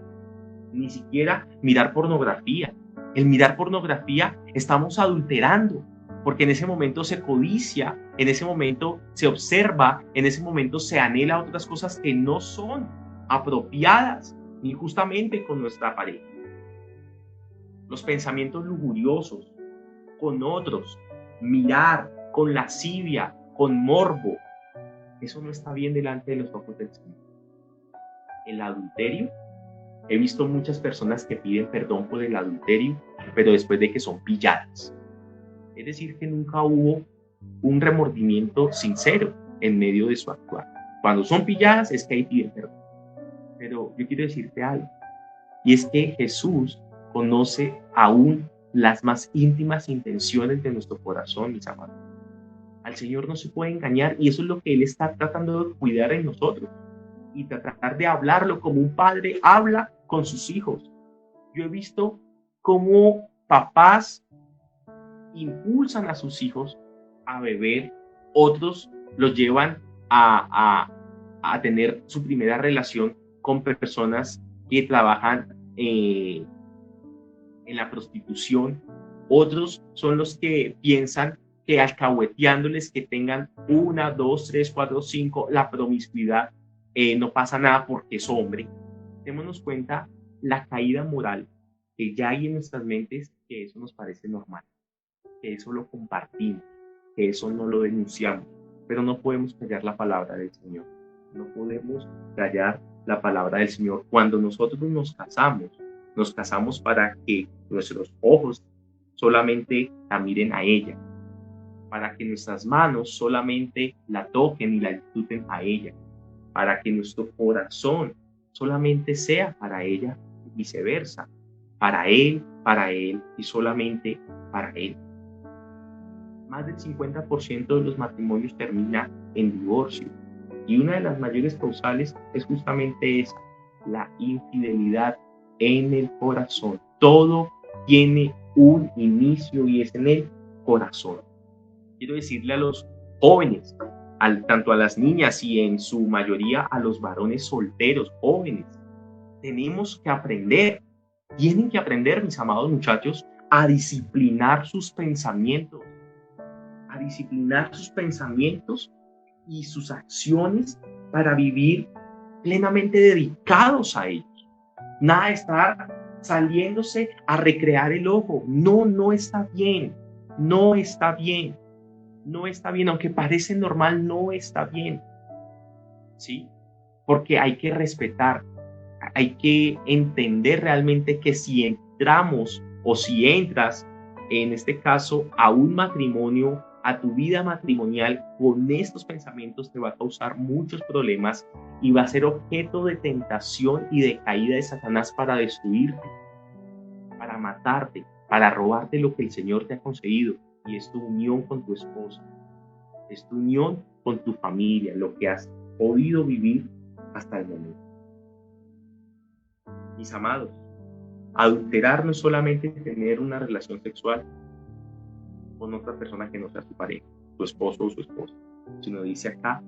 ni siquiera mirar pornografía. El mirar pornografía estamos adulterando, porque en ese momento se codicia, en ese momento se observa, en ese momento se anhela otras cosas que no son apropiadas ni justamente con nuestra pareja. Los pensamientos lujuriosos con otros, mirar con lascivia, con morbo, eso no está bien delante de los ojos del Señor. El adulterio, he visto muchas personas que piden perdón por el adulterio, pero después de que son pilladas. Es decir, que nunca hubo un remordimiento sincero en medio de su actuar. Cuando son pilladas es que ahí piden perdón. Pero yo quiero decirte algo, y es que Jesús conoce aún las más íntimas intenciones de nuestro corazón, mis amados. Al Señor no se puede engañar, y eso es lo que Él está tratando de cuidar en nosotros y tratar de hablarlo como un padre habla con sus hijos. Yo he visto cómo papás impulsan a sus hijos a beber, otros los llevan a tener su primera relación con personas que trabajan en la prostitución. Otros son los que piensan que alcahueteándoles que tengan 1, 2, 3, 4, 5, la promiscuidad, no pasa nada porque es hombre. Démonos cuenta la caída moral que ya hay en nuestras mentes, que eso nos parece normal, que eso lo compartimos, que eso no lo denunciamos, pero no podemos callar la palabra del Señor. No podemos callar la palabra del Señor. Cuando nosotros nos casamos para que nuestros ojos solamente la miren a ella, para que nuestras manos solamente la toquen y la disfruten a ella, para que nuestro corazón solamente sea para ella y viceversa, para él y solamente para él. Más del 50% de los matrimonios termina en divorcio, y una de las mayores causales es justamente esa, la infidelidad en el corazón. Todo tiene un inicio y es en el corazón. Quiero decirle a los jóvenes, tanto a las niñas y en su mayoría a los varones solteros, jóvenes, tenemos que aprender, tienen que aprender, mis amados muchachos, a disciplinar sus pensamientos, y sus acciones para vivir plenamente dedicados a ellos. Nada de estar saliéndose a recrear el ojo. No está bien, no está bien. No está bien, aunque parece normal, no está bien, ¿sí? Porque hay que respetar, hay que entender realmente que si entramos o si entras, en este caso, a un matrimonio, a tu vida matrimonial, con estos pensamientos te va a causar muchos problemas y va a ser objeto de tentación y de caída de Satanás para destruirte, para matarte, para robarte lo que el Señor te ha concedido. Y es tu unión con tu esposa, es tu unión con tu familia, lo que has podido vivir hasta el momento. Mis amados, adulterar no es solamente tener una relación sexual con otra persona que no sea tu pareja, tu esposo o su esposa, sino dice acá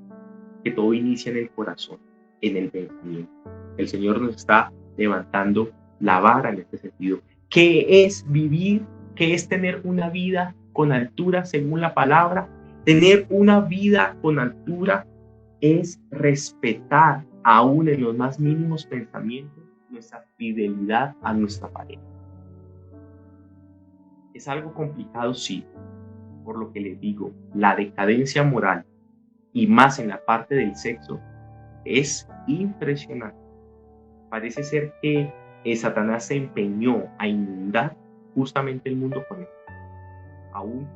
que todo inicia en el corazón, en el pensamiento. El Señor nos está levantando la vara en este sentido. ¿Qué es vivir? ¿Qué es tener una vida con altura según la palabra? Tener una vida con altura es respetar aún en los más mínimos pensamientos nuestra fidelidad a nuestra pareja. Es algo complicado, sí, por lo que les digo, la decadencia moral y más en la parte del sexo es impresionante. Parece ser que Satanás se empeñó a inundar justamente el mundo con esto. Aún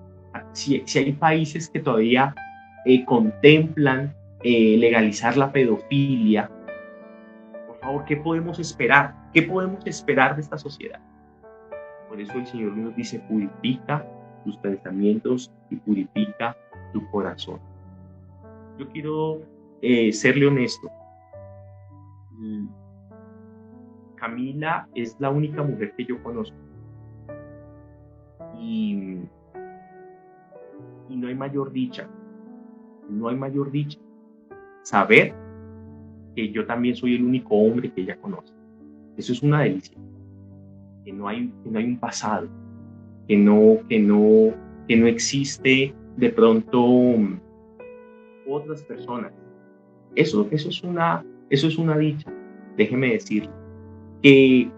si hay países que todavía contemplan legalizar la pedofilia, por favor, ¿qué podemos esperar? ¿Qué podemos esperar de esta sociedad? Por eso el Señor nos dice, purifica tus pensamientos y purifica tu corazón. Yo quiero serle honesto. Camila es la única mujer que yo conozco. Y no hay mayor dicha. No hay mayor dicha. Saber que yo también soy el único hombre que ella conoce. Eso es una delicia. Que no hay un pasado. Que no existe de pronto otras personas. Eso es una dicha. Déjeme decirle que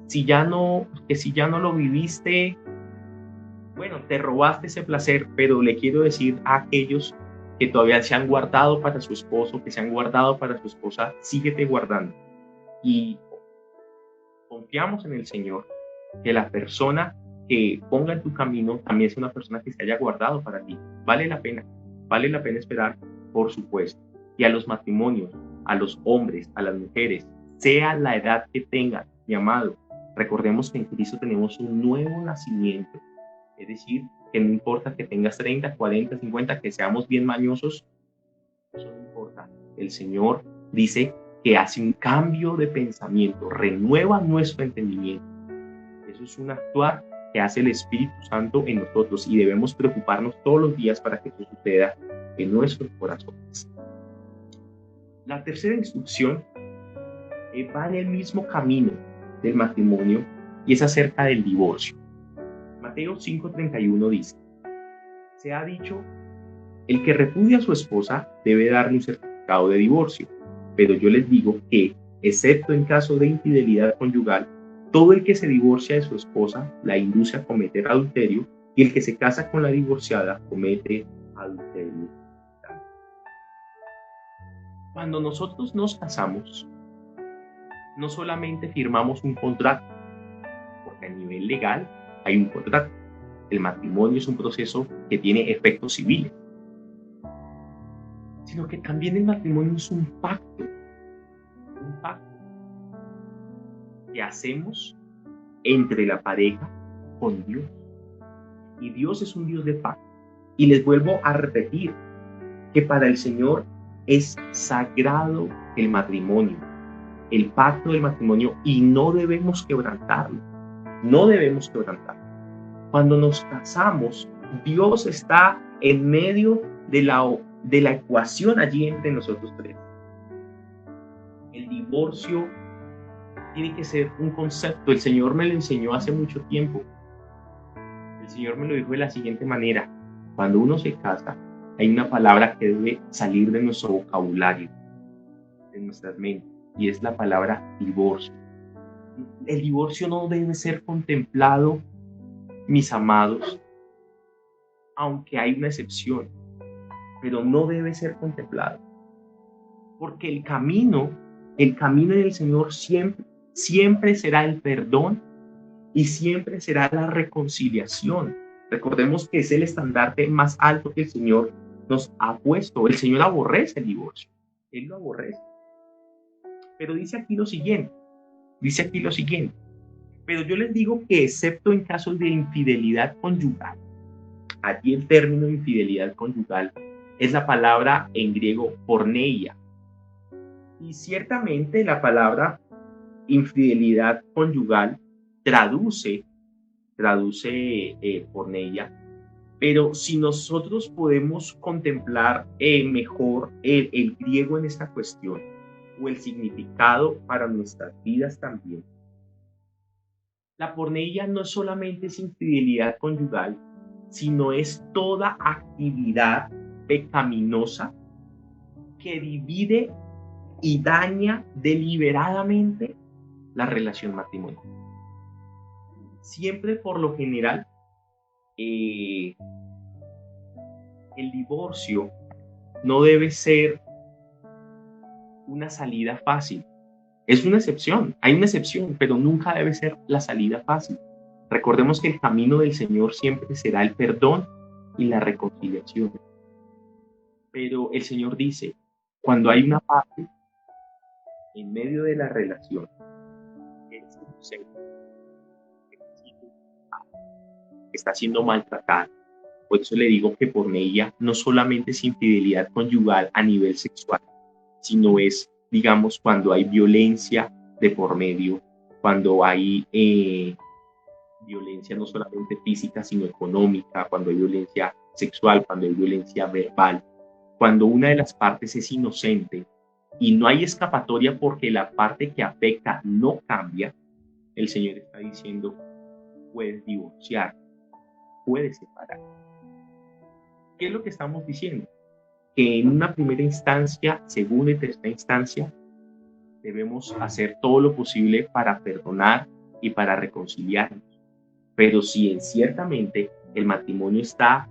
si ya no lo viviste, bueno, te robaste ese placer, pero le quiero decir a aquellos que todavía se han guardado para su esposo, que se han guardado para su esposa, síguete guardando. Y confiamos en el Señor, que la persona que ponga en tu camino también es una persona que se haya guardado para ti. Vale la pena esperar, por supuesto. Y a los matrimonios, a los hombres, a las mujeres, sea la edad que tengan, mi amado, recordemos que en Cristo tenemos un nuevo nacimiento. Es decir, que no importa que tengas 30, 40, 50, que seamos bien mañosos, eso no importa. El Señor dice que hace un cambio de pensamiento, renueva nuestro entendimiento. Eso es un actuar que hace el Espíritu Santo en nosotros y debemos preocuparnos todos los días para que eso suceda en nuestros corazones. La tercera instrucción va en el mismo camino del matrimonio y es acerca del divorcio. Mateo 5:31 dice: se ha dicho, el que repudia a su esposa debe darle un certificado de divorcio, pero yo les digo que, excepto en caso de infidelidad conyugal, todo el que se divorcia de su esposa la induce a cometer adulterio, y el que se casa con la divorciada comete adulterio. Cuando nosotros nos casamos, no solamente firmamos un contrato, porque a nivel legal hay un contrato. El matrimonio es un proceso que tiene efectos civiles, sino que también el matrimonio es un pacto que hacemos entre la pareja con Dios. Y Dios es un Dios de pacto. Y les vuelvo a repetir que para el Señor es sagrado el matrimonio, el pacto del matrimonio, y no debemos quebrantarlo. No debemos quebrantarlo. Cuando nos casamos, Dios está en medio de la ecuación allí entre nosotros tres. El divorcio tiene que ser un concepto. El Señor me lo enseñó hace mucho tiempo. El Señor me lo dijo de la siguiente manera: cuando uno se casa, hay una palabra que debe salir de nuestro vocabulario, de nuestras mentes, y es la palabra divorcio. El divorcio no debe ser contemplado, mis amados, aunque hay una excepción, pero no debe ser contemplado, porque el camino del Señor siempre será el perdón y siempre será la reconciliación. Recordemos que es el estandarte más alto que el Señor nos ha puesto. El Señor aborrece el divorcio, Él lo aborrece. Pero dice aquí lo siguiente: pero yo les digo que excepto en casos de infidelidad conyugal, aquí el término infidelidad conyugal es la palabra en griego porneia, y ciertamente la palabra infidelidad conyugal traduce porneia, pero si nosotros podemos contemplar mejor el griego en esta cuestión, o el significado para nuestras vidas también, La porneia no solamente es infidelidad conyugal, sino es toda actividad pecaminosa que divide y daña deliberadamente la relación matrimonial. Siempre, por lo general, el divorcio no debe ser una salida fácil. Es una excepción, hay una excepción, pero nunca debe ser la salida fácil. Recordemos que el camino del Señor siempre será el perdón y la reconciliación. Pero el Señor dice, cuando hay una parte en medio de la relación que es inocente, que está siendo maltratada, por eso le digo que porneia no solamente es infidelidad conyugal a nivel sexual, sino es, digamos, cuando hay violencia de por medio, cuando hay violencia no solamente física, sino económica, cuando hay violencia sexual, cuando hay violencia verbal, cuando una de las partes es inocente y no hay escapatoria porque la parte que afecta no cambia, el Señor está diciendo, puedes divorciar, puedes separar. ¿Qué es lo que estamos diciendo? Que en una primera instancia, segunda y tercera instancia, debemos hacer todo lo posible para perdonar y para reconciliarnos. Pero si ciertamente el matrimonio está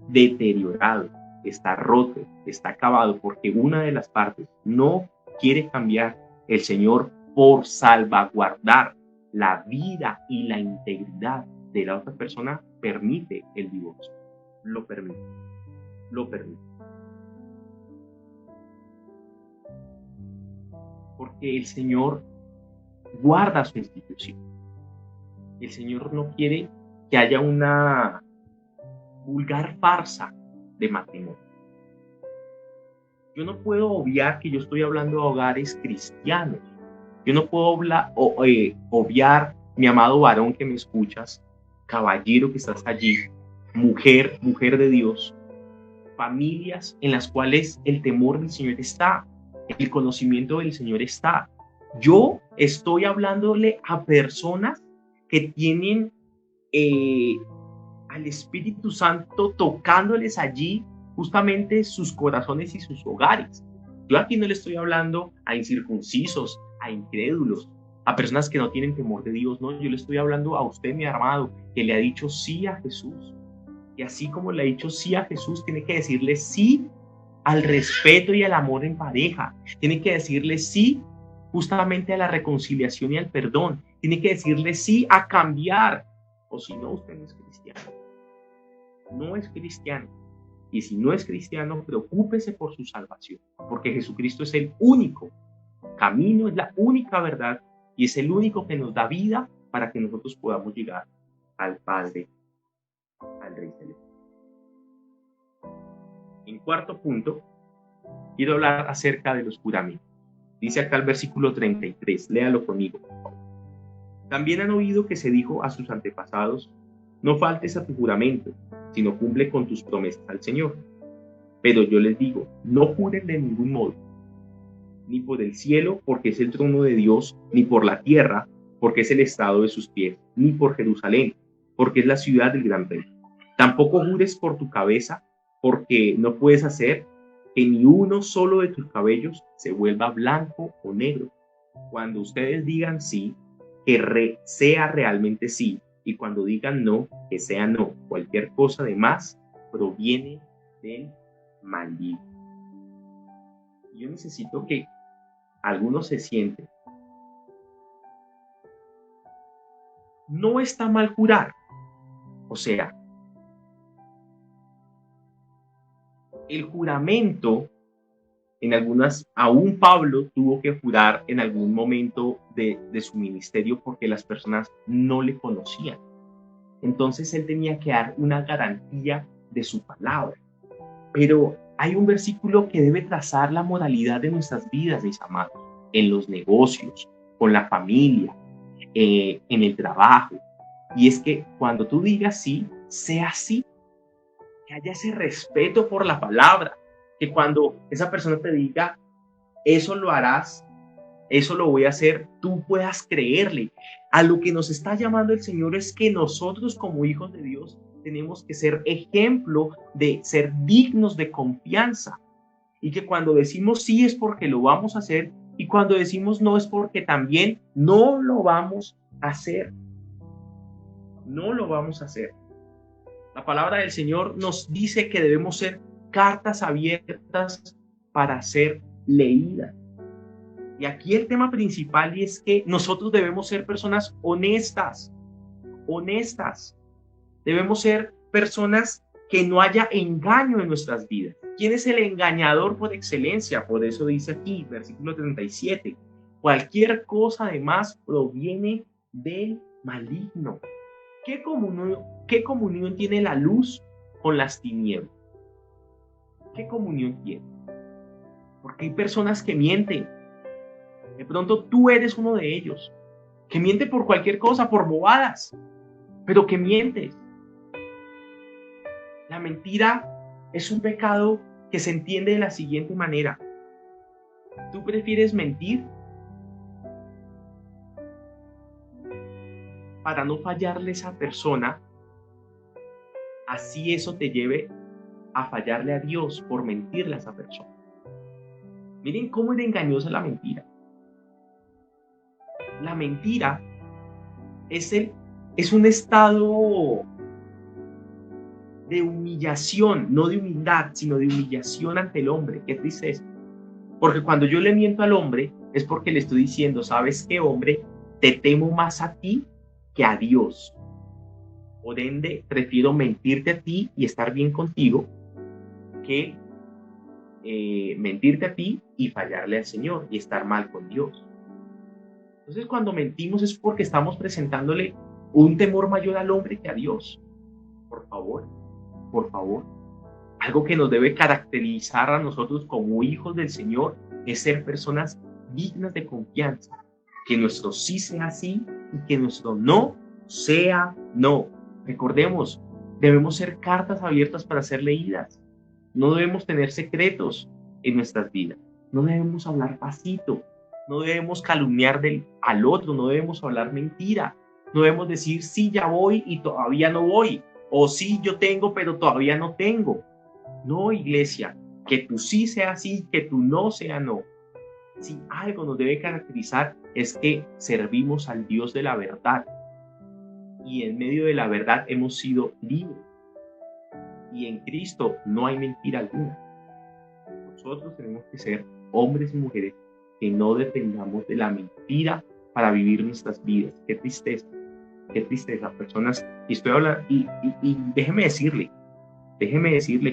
deteriorado, está roto, está acabado porque una de las partes no quiere cambiar, el Señor, por salvaguardar la vida y la integridad de la otra persona, permite el divorcio. Lo permite. Lo permite. Porque el Señor guarda su institución. El Señor no quiere que haya una vulgar farsa de matrimonio. Yo no puedo obviar que yo estoy hablando de hogares cristianos. Yo no puedo obviar, mi amado varón que me escuchas, caballero que estás allí, mujer de Dios, familias en las cuales el temor del Señor está, el conocimiento del Señor está. Yo estoy hablándole a personas que tienen al Espíritu Santo tocándoles allí justamente sus corazones y sus hogares. Yo aquí no le estoy hablando a incircuncisos, a incrédulos, a personas que no tienen temor de Dios, no, yo le estoy hablando a usted, mi amado, que le ha dicho sí a Jesús. Y así como le ha dicho sí a Jesús, tiene que decirle sí al respeto y al amor en pareja. Tiene que decirle sí justamente a la reconciliación y al perdón. Tiene que decirle sí a cambiar. O si no, usted no es cristiano. No es cristiano. Y si no es cristiano, preocúpese por su salvación. Porque Jesucristo es el único camino, es la única verdad y es el único que nos da vida para que nosotros podamos llegar al Padre, al Rey Celestial. En cuarto punto, quiero hablar acerca de los juramentos. Dice acá el versículo 33, léalo conmigo. También han oído que se dijo a sus antepasados, no faltes a tu juramento, sino cumple con tus promesas al Señor. Pero yo les digo, no juren de ningún modo, ni por el cielo, porque es el trono de Dios, ni por la tierra, porque es el estrado de sus pies, ni por Jerusalén, porque es la ciudad del gran rey. Tampoco jures por tu cabeza, porque no puedes hacer que ni uno solo de tus cabellos se vuelva blanco o negro. Cuando ustedes digan sí, que sea realmente sí, y cuando digan no, que sea no. Cualquier cosa de más proviene del maligno. Yo necesito que algunos se sienten. No está mal jurar. O sea, el juramento, en algunas, aún Pablo tuvo que jurar en algún momento de su ministerio porque las personas no le conocían. Entonces él tenía que dar una garantía de su palabra. Pero hay un versículo que debe trazar la moralidad de nuestras vidas, mis amados, en los negocios, con la familia, en el trabajo. Y es que cuando tú digas sí, sea sí, que haya ese respeto por la palabra, que cuando esa persona te diga, eso lo harás, eso lo voy a hacer, tú puedas creerle. A lo que nos está llamando el Señor es que nosotros como hijos de Dios tenemos que ser ejemplo de ser dignos de confianza. Y que cuando decimos sí es porque lo vamos a hacer y cuando decimos no es porque también no lo vamos a hacer. No lo vamos a hacer. La palabra del Señor nos dice que debemos ser cartas abiertas para ser leídas. Y aquí el tema principal es que nosotros debemos ser personas honestas, honestas. Debemos ser personas que no haya engaño en nuestras vidas. ¿Quién es el engañador por excelencia? Por eso dice aquí, versículo 37, cualquier cosa además proviene del maligno. ¿Qué comunión tiene la luz con las tinieblas? ¿Qué comunión tiene? Porque hay personas que mienten. De pronto tú eres uno de ellos, que miente por cualquier cosa, por bobadas, pero que mientes. La mentira es un pecado que se entiende de la siguiente manera. ¿Tú prefieres mentir para no fallarle a esa persona, así eso te lleve a fallarle a Dios por mentirle a esa persona? Miren cómo es engañosa la mentira. La mentira es un estado de humillación, no de humildad, sino de humillación ante el hombre. Qué tristeza. Porque cuando yo le miento al hombre, es porque le estoy diciendo, ¿sabes qué, hombre? Te temo más a ti que a Dios. Por ende, prefiero mentirte a ti y estar bien contigo que mentirte a ti y fallarle al Señor y estar mal con Dios. Entonces, cuando mentimos es porque estamos presentándole un temor mayor al hombre que a Dios. Por favor, por favor. Algo que nos debe caracterizar a nosotros como hijos del Señor es ser personas dignas de confianza. Que nuestro sí sea sí y que nuestro no sea no. Recordemos, debemos ser cartas abiertas para ser leídas. No debemos tener secretos en nuestras vidas. No debemos hablar pasito. No debemos calumniar al otro. No debemos hablar mentira. No debemos decir sí, ya voy y todavía no voy. O sí, yo tengo, pero todavía no tengo. No, iglesia, que tu sí sea sí, que tu no sea no. Si algo nos debe caracterizar es que servimos al Dios de la verdad. Y en medio de la verdad hemos sido libres. Y en Cristo no hay mentira alguna. Nosotros tenemos que ser hombres y mujeres que no dependamos de la mentira para vivir nuestras vidas. Qué tristeza, personas. Y estoy hablando, y déjeme decirle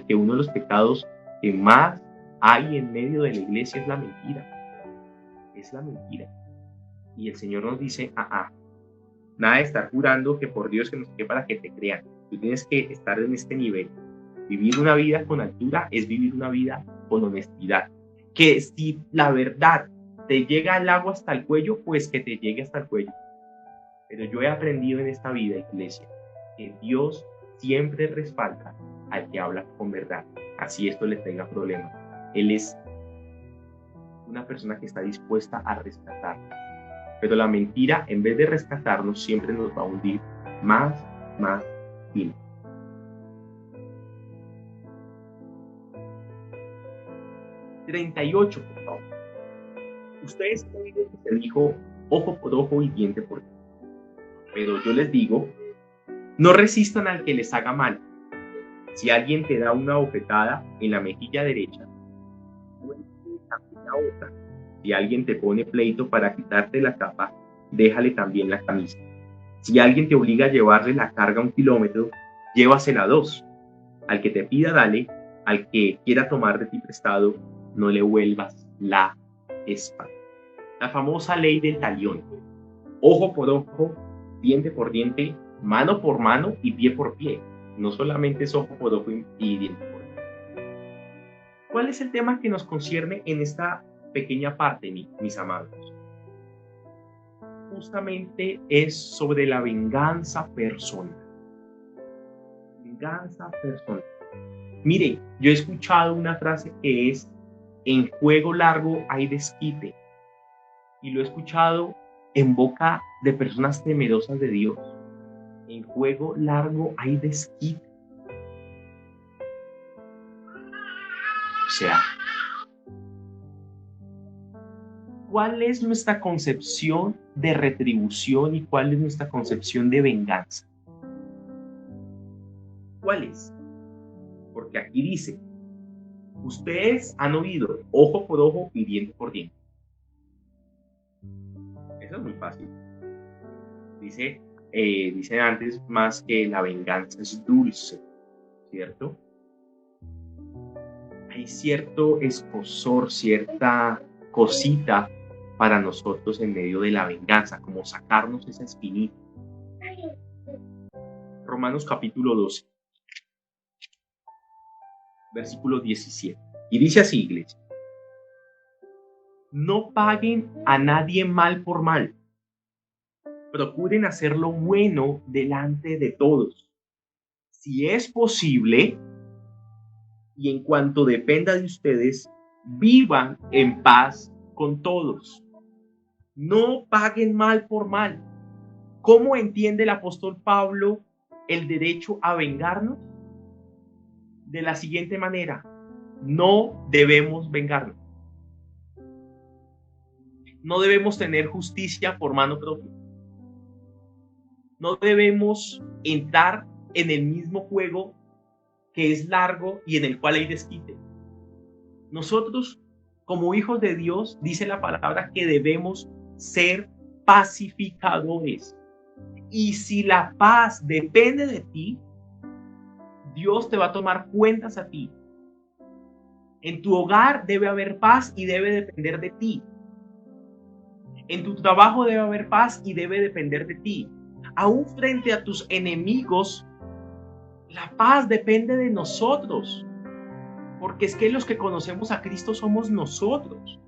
que uno de los pecados que más hay en medio de la iglesia es la mentira. Es la mentira. Y el Señor nos dice, nada de estar jurando que por Dios que no sé qué para que te crean. Tú tienes que estar en este nivel. Vivir una vida con altura es vivir una vida con honestidad. Que si la verdad te llega al agua hasta el cuello, pues que te llegue hasta el cuello. Pero yo he aprendido en esta vida, iglesia, que Dios siempre respalda al que habla con verdad. Así esto le tenga problemas. Él es una persona que está dispuesta a rescatar. Pero la mentira, en vez de rescatarnos, siempre nos va a hundir más bien. ...38, por favor. Ustedes han oído que se dijo ojo por ojo y diente por diente. Pero yo les digo, no resistan al que les haga mal. Si alguien te da una bofetada en la mejilla derecha, la otra. Si alguien te pone pleito para quitarte la capa, déjale también la camisa. Si alguien te obliga a llevarle la carga 1 kilómetro, llévasela 2. Al que te pida, dale. Al que quiera tomar de ti prestado, no le vuelvas la espalda. La famosa ley del talión. Ojo por ojo, diente por diente, mano por mano y pie por pie. No solamente es ojo por ojo y diente por diente. ¿Cuál es el tema que nos concierne en esta pequeña parte, mis amados? Justamente es sobre la venganza personal. Venganza personal. Mire, yo he escuchado una frase que es: en juego largo hay desquite. y lo he escuchado en boca de personas temerosas de Dios. En juego largo hay desquite. O sea, ¿cuál es nuestra concepción de retribución y cuál es nuestra concepción de venganza? ¿Cuál es? Porque aquí dice, ustedes han oído ojo por ojo y diente por diente. Eso es muy fácil. Dice antes más que la venganza es dulce, ¿cierto? Hay cierto escozor, cierta cosita para nosotros en medio de la venganza, como sacarnos esa espinita. Romanos capítulo 12, versículo 17. Y dice así, iglesia: no paguen a nadie mal por mal. Procuren hacer lo bueno delante de todos. Si es posible, y en cuanto dependa de ustedes, vivan en paz con todos. No paguen mal por mal. ¿Cómo entiende el apóstol Pablo el derecho a vengarnos? De la siguiente manera: no debemos vengarnos. No debemos tener justicia por mano propia. No debemos entrar en el mismo juego que es largo y en el cual hay desquite. Nosotros, como hijos de Dios, dice la palabra que debemos ser pacificadores. Y si la paz depende de ti, Dios te va a tomar cuentas a ti. En tu hogar debe haber paz y debe depender de ti. En tu trabajo debe haber paz y debe depender de ti. Aún frente a tus enemigos, la paz depende de nosotros. Porque es que los que conocemos a Cristo somos nosotros.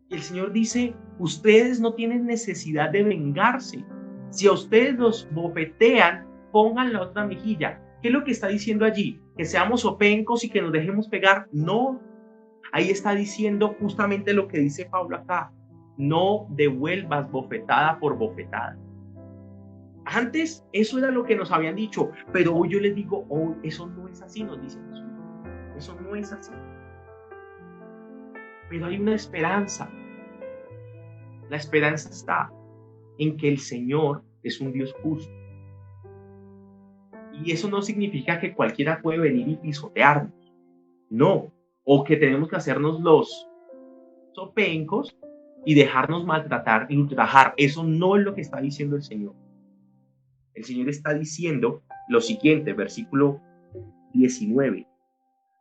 Y el Señor dice, ustedes no tienen necesidad de vengarse. Si a ustedes los bofetean, pongan la otra mejilla. ¿Qué es lo que está diciendo allí? ¿Que seamos opencos y que nos dejemos pegar? No. Ahí está diciendo justamente lo que dice Pablo acá. No devuelvas bofetada por bofetada. Antes eso era lo que nos habían dicho, pero hoy yo les digo, oh, eso no es así, nos dicen Jesús. Eso no es así. Pero hay una esperanza. La esperanza está en que el Señor es un Dios justo. Y eso no significa que cualquiera puede venir y pisotearnos. No. O que tenemos que hacernos los sopencos y dejarnos maltratar y ultrajar. Eso no es lo que está diciendo el Señor. El Señor está diciendo lo siguiente, versículo 19.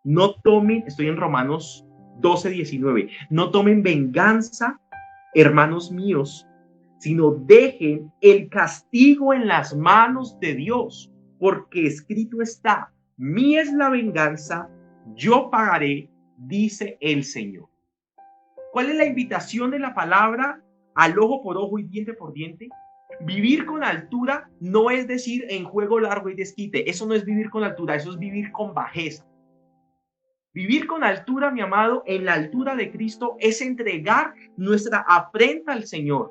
No tomen, estoy en Romanos 12, 19. No tomen venganza, hermanos míos, sino dejen el castigo en las manos de Dios, porque escrito está, mía es la venganza, yo pagaré, dice el Señor. ¿Cuál es la invitación de la palabra al ojo por ojo y diente por diente? Vivir con altura no es decir en juego largo y desquite. Eso no es vivir con altura, eso es vivir con bajeza. Vivir con altura, mi amado, en la altura de Cristo, es entregar nuestra afrenta al Señor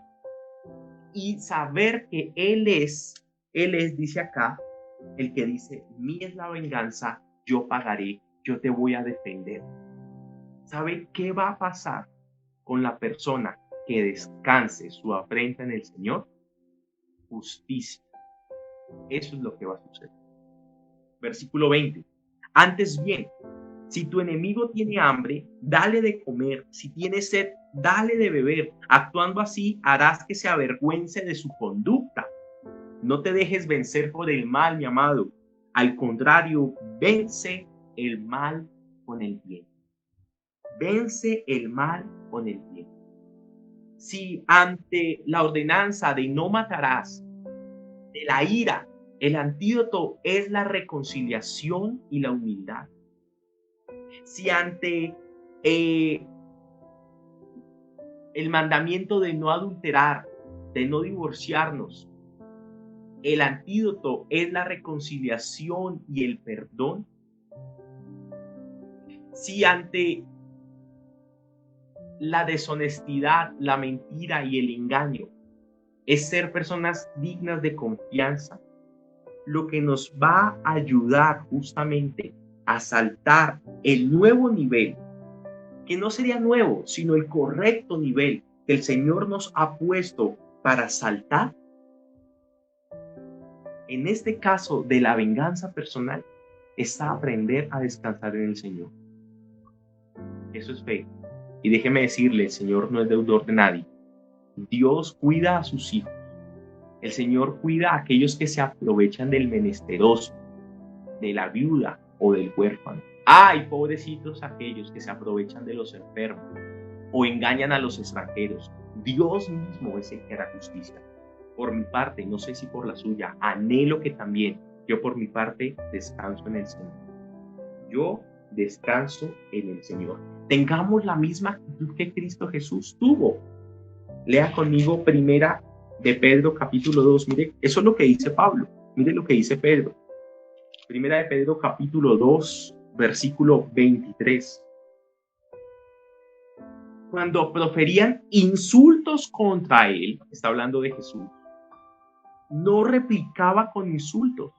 y saber que Él es, dice acá, el que dice, mía es la venganza, yo pagaré, yo te voy a defender. ¿Sabe qué va a pasar con la persona que descanse su afrenta en el Señor? Justicia. Eso es lo que va a suceder. Versículo 20. Antes bien, si tu enemigo tiene hambre, dale de comer. Si tiene sed, dale de beber. Actuando así, harás que se avergüence de su conducta. No te dejes vencer por el mal, mi amado. Al contrario, vence el mal con el bien. Vence el mal con el bien. Si ante la ordenanza de no matarás, de la ira, el antídoto es la reconciliación y la humildad. Si ante el mandamiento de no adulterar, de no divorciarnos, el antídoto es la reconciliación y el perdón. Si ante la deshonestidad, la mentira y el engaño. Es ser personas dignas de confianza, lo que nos va a ayudar justamente a saltar el nuevo nivel, que no sería nuevo, sino el correcto nivel que el Señor nos ha puesto para saltar. En este caso de la venganza personal, está aprender a descansar en el Señor. Eso es fe. Y déjeme decirle, el Señor no es deudor de nadie. Dios cuida a sus hijos. El Señor cuida a aquellos que se aprovechan del menesteroso, de la viuda o del huérfano. ¡Ay, pobrecitos aquellos que se aprovechan de los enfermos o engañan a los extranjeros! Dios mismo es el que hará justicia. Por mi parte, no sé si por la suya, anhelo que también yo por mi parte descanso en el Señor. Yo descanso en el Señor. Tengamos la misma actitud que Cristo Jesús tuvo. Lea conmigo Primera de Pedro capítulo 2. Mire, eso es lo que dice Pablo. Mire lo que dice Pedro. Primera de Pedro capítulo 2, versículo 23. Cuando proferían insultos contra él, está hablando de Jesús, no replicaba con insultos.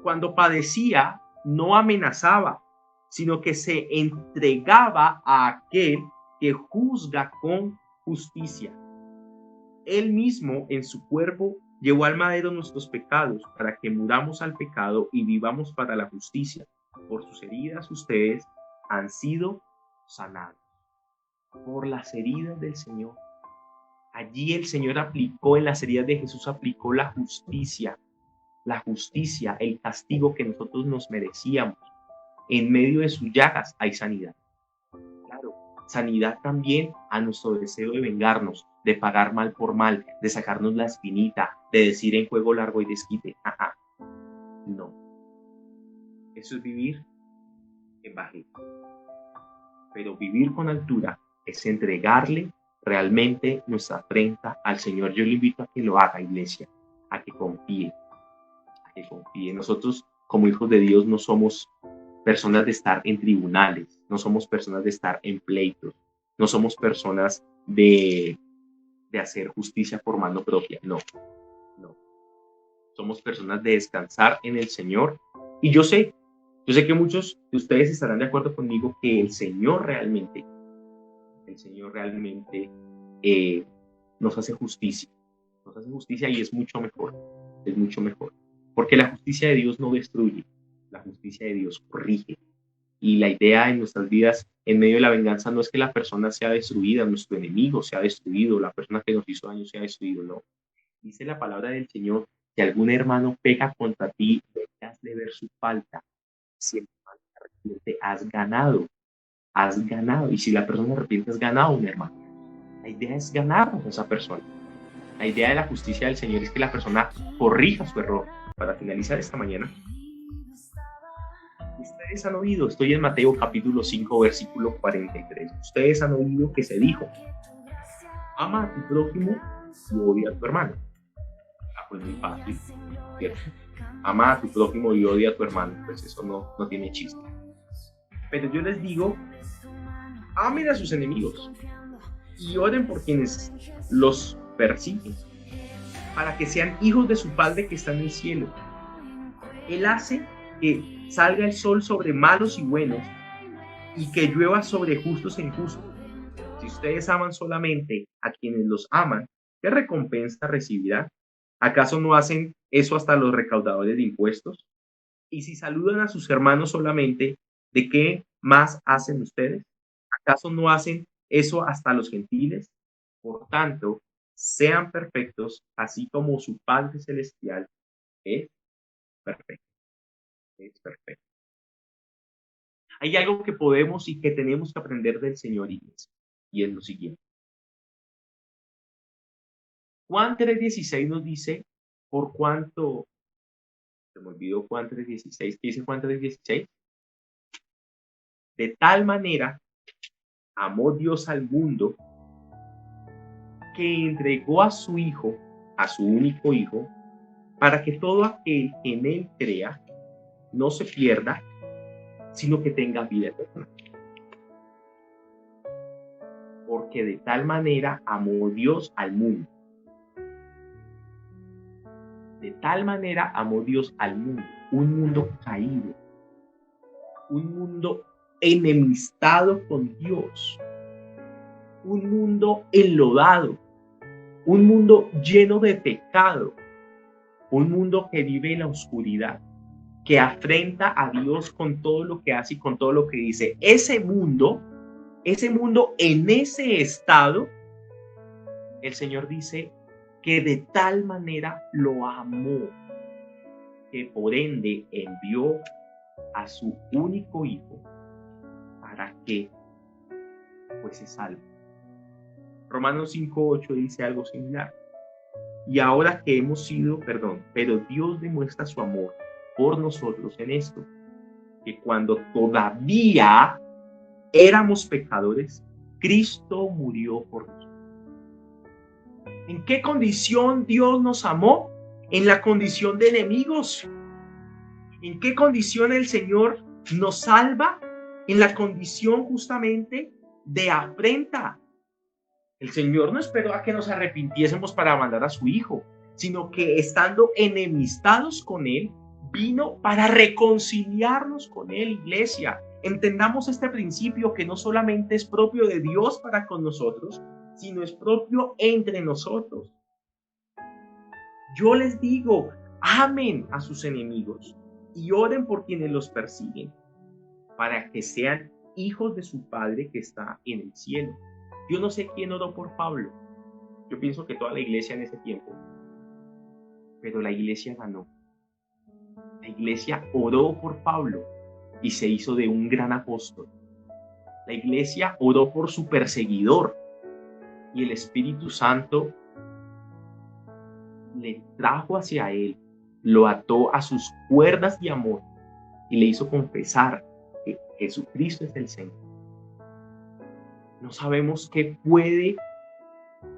Cuando padecía, no amenazaba, sino que se entregaba a aquel que juzga con justicia. Él mismo en su cuerpo llevó al madero nuestros pecados para que muramos al pecado y vivamos para la justicia. Por sus heridas ustedes han sido sanados. Por las heridas del Señor. Allí el Señor aplicó, en las heridas de Jesús aplicó la justicia, el castigo que nosotros nos merecíamos. En medio de sus llagas hay sanidad. Claro, sanidad también a nuestro deseo de vengarnos, de pagar mal por mal, de sacarnos la espinita, de decir en juego largo y desquite. No. Eso es vivir en bajeza. Pero vivir con altura es entregarle realmente nuestra afrenta al Señor. Yo le invito a que lo haga, iglesia, a que confíe. Nosotros, como hijos de Dios, no somos personas de estar en tribunales, no somos personas de estar en pleitos, no somos personas de hacer justicia por mano propia, no. Somos personas de descansar en el Señor. Y yo sé que muchos de ustedes estarán de acuerdo conmigo que el Señor realmente nos hace justicia. Y es mucho mejor. Porque la justicia de Dios no destruye, la justicia de Dios corrige. Y la idea en nuestras vidas, en medio de la venganza, no es que la persona sea destruida, nuestro enemigo sea destruido, la persona que nos hizo daño sea destruido, no. Dice la palabra del Señor, si algún hermano peca contra ti, dejas de ver su falta. Si el hermano se arrepiente, has ganado. Y si la persona se arrepiente, has ganado un hermano. La idea es ganarnos a esa persona. La idea de la justicia del Señor es que la persona corrija su error. Para finalizar esta mañana, ustedes han oído, estoy en Mateo capítulo 5, versículo 43. Ustedes han oído que se dijo, ama a tu prójimo y odia a tu hermano. Pues muy fácil, ¿cierto? Ama a tu prójimo y odia a tu hermano, pues eso no tiene chiste. Pero yo les digo, amen a sus enemigos y oren por quienes los persiguen, para que sean hijos de su Padre que está en el cielo. Él hace que salga el sol sobre malos y buenos y que llueva sobre justos e injustos. Si ustedes aman solamente a quienes los aman, ¿qué recompensa recibirán? ¿Acaso no hacen eso hasta los recaudadores de impuestos? Y si saludan a sus hermanos solamente, ¿de qué más hacen ustedes? ¿Acaso no hacen eso hasta los gentiles? Por tanto, sean perfectos, así como su Padre Celestial es perfecto. Hay algo que podemos y que tenemos que aprender del Señor, iglesia, y es lo siguiente. Juan 3:16 nos dice, por cuanto, se me olvidó Juan 3:16, ¿qué dice Juan 3:16? De tal manera amó Dios al mundo que entregó a su Hijo, a su único Hijo, para que todo aquel que en Él crea no se pierda, sino que tenga vida eterna. porque de tal manera amó Dios al mundo. De tal manera amó Dios al mundo, un mundo caído, un mundo enemistado con Dios, un mundo enlodado, un mundo lleno de pecado, un mundo que vive en la oscuridad, que afrenta a Dios con todo lo que hace y con todo lo que dice. Ese mundo en ese estado, el Señor dice que de tal manera lo amó, que por ende envió a su único hijo para que fuese salvo. Romanos 5:8 dice algo similar. Y ahora que hemos sido, pero Dios demuestra su amor por nosotros en esto, que cuando todavía éramos pecadores, Cristo murió por nosotros. ¿En qué condición Dios nos amó? En la condición de enemigos. ¿En qué condición el Señor nos salva? En la condición justamente de afrenta. El Señor no esperó a que nos arrepintiésemos para mandar a su Hijo, sino que estando enemistados con Él, vino para reconciliarnos con Él, iglesia. Entendamos este principio que no solamente es propio de Dios para con nosotros, sino es propio entre nosotros. Yo les digo, amen a sus enemigos y oren por quienes los persiguen, para que sean hijos de su Padre que está en el cielo. Yo no sé quién oró por Pablo. Yo pienso que toda la iglesia en ese tiempo. Pero la iglesia ganó. La iglesia oró por Pablo y se hizo de un gran apóstol. La iglesia oró por su perseguidor y el Espíritu Santo le trajo hacia él, lo ató a sus cuerdas de amor y le hizo confesar que Jesucristo es el Señor. No sabemos qué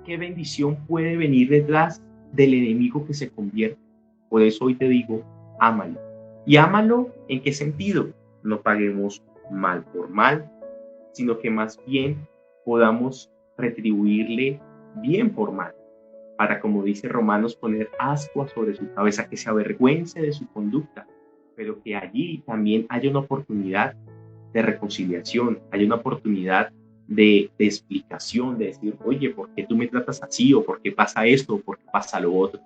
bendición puede venir detrás del enemigo que se convierte. Por eso hoy te digo, ámalo. ¿Y ámalo en qué sentido? No paguemos mal por mal, sino que más bien podamos retribuirle bien por mal, para, como dice Romanos, poner ascuas sobre su cabeza, que se avergüence de su conducta, pero que allí también haya una oportunidad de reconciliación, haya una oportunidad de explicación, de decir, oye, ¿por qué tú me tratas así? ¿O por qué pasa esto? ¿O por qué pasa lo otro?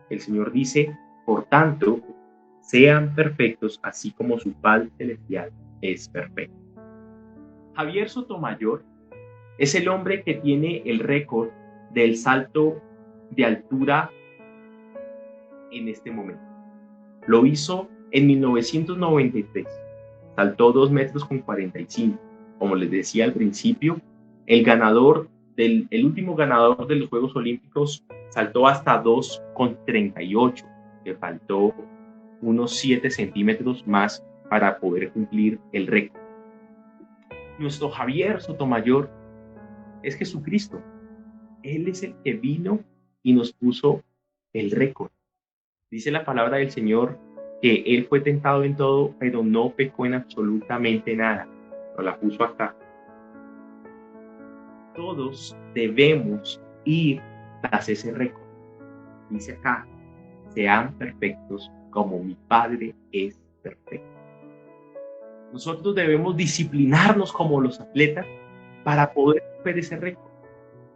El Señor dice, por tanto, sean perfectos, así como su Padre Celestial es perfecto. Javier Sotomayor es el hombre que tiene el récord del salto de altura en este momento. Lo hizo en 1993. Saltó 2 metros con 45. Como les decía al principio, el último ganador de los Juegos Olímpicos saltó hasta 2,38. Le faltó unos 7 centímetros más para poder cumplir el récord. Nuestro Javier Sotomayor es Jesucristo. Él es el que vino y nos puso el récord. Dice la palabra del Señor que Él fue tentado en todo, pero no pecó en absolutamente nada. Nos la puso acá. Todos debemos ir tras ese récord. Dice acá, sean perfectos como mi Padre es perfecto. Nosotros debemos disciplinarnos como los atletas para poder ver ese récord.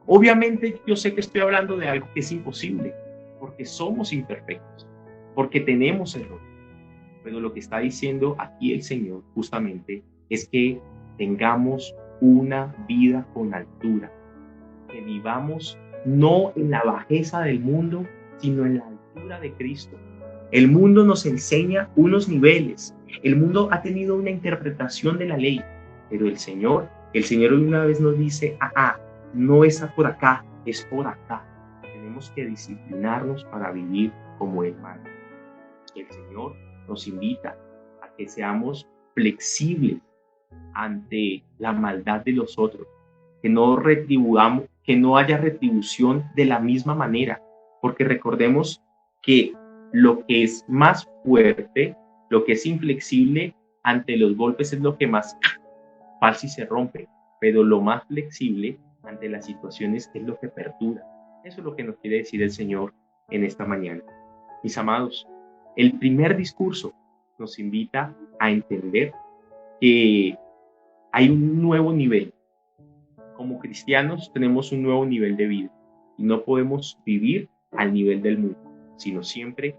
Obviamente yo sé que estoy hablando de algo que es imposible, porque somos imperfectos, porque tenemos errores. Pero lo que está diciendo aquí el Señor justamente es que tengamos una vida con altura, que vivamos no en la bajeza del mundo, sino en la altura de Cristo. El mundo nos enseña unos niveles, el mundo ha tenido una interpretación de la ley, pero el Señor una vez nos dice, no es por acá, es por acá. Tenemos que disciplinarnos para vivir como Él manda. El Señor nos invita a que seamos flexibles ante la maldad de los otros, que no retribuyamos, que no haya retribución de la misma manera, porque recordemos que lo que es más fuerte, lo que es inflexible ante los golpes es lo que más fácil se rompe, pero lo más flexible ante las situaciones, ¿qué es lo que perdura? Eso es lo que nos quiere decir el Señor en esta mañana. Mis amados, el primer discurso nos invita a entender que hay un nuevo nivel. Como cristianos tenemos un nuevo nivel de vida y no podemos vivir al nivel del mundo, sino siempre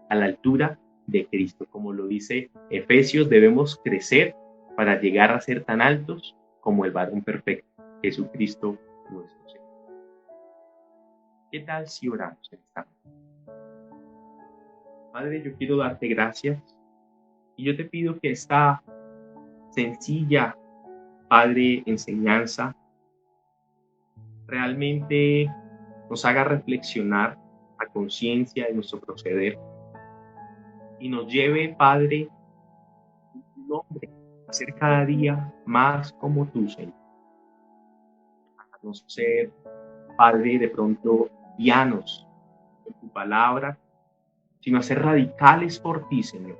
a la altura de Cristo. Como lo dice Efesios, debemos crecer para llegar a ser tan altos como el varón perfecto, Jesucristo nuestro Señor. ¿Qué tal si oramos en esta noche? Padre, yo quiero darte gracias y yo te pido que esta sencilla, Padre, enseñanza realmente nos haga reflexionar a conciencia de nuestro proceder y nos lleve, Padre, en tu nombre, a ser cada día más como tú, Señor. A no ser, Padre, de pronto llanos en tu palabra, sino a ser radicales por ti, Señor.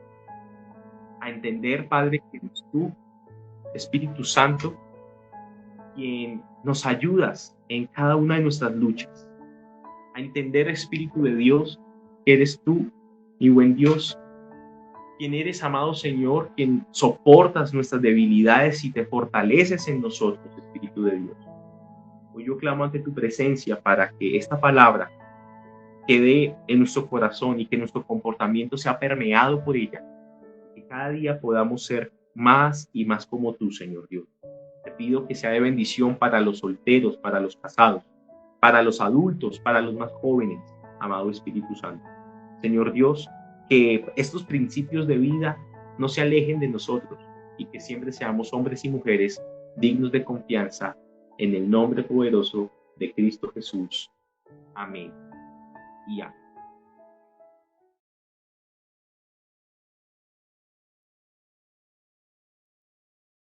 A entender, Padre, que eres tú, Espíritu Santo, quien nos ayudas en cada una de nuestras luchas. A entender, Espíritu de Dios, que eres tú, mi buen Dios, quien eres, amado Señor, quien soportas nuestras debilidades y te fortaleces en nosotros, Espíritu de Dios. Hoy yo clamo ante tu presencia para que esta palabra quede en nuestro corazón y que nuestro comportamiento sea permeado por ella. Que cada día podamos ser más y más como tú, Señor Dios. Te pido que sea de bendición para los solteros, para los casados, para los adultos, para los más jóvenes, amado Espíritu Santo. Señor Dios, que estos principios de vida no se alejen de nosotros y que siempre seamos hombres y mujeres dignos de confianza en el nombre poderoso de Cristo Jesús. Amén y amén.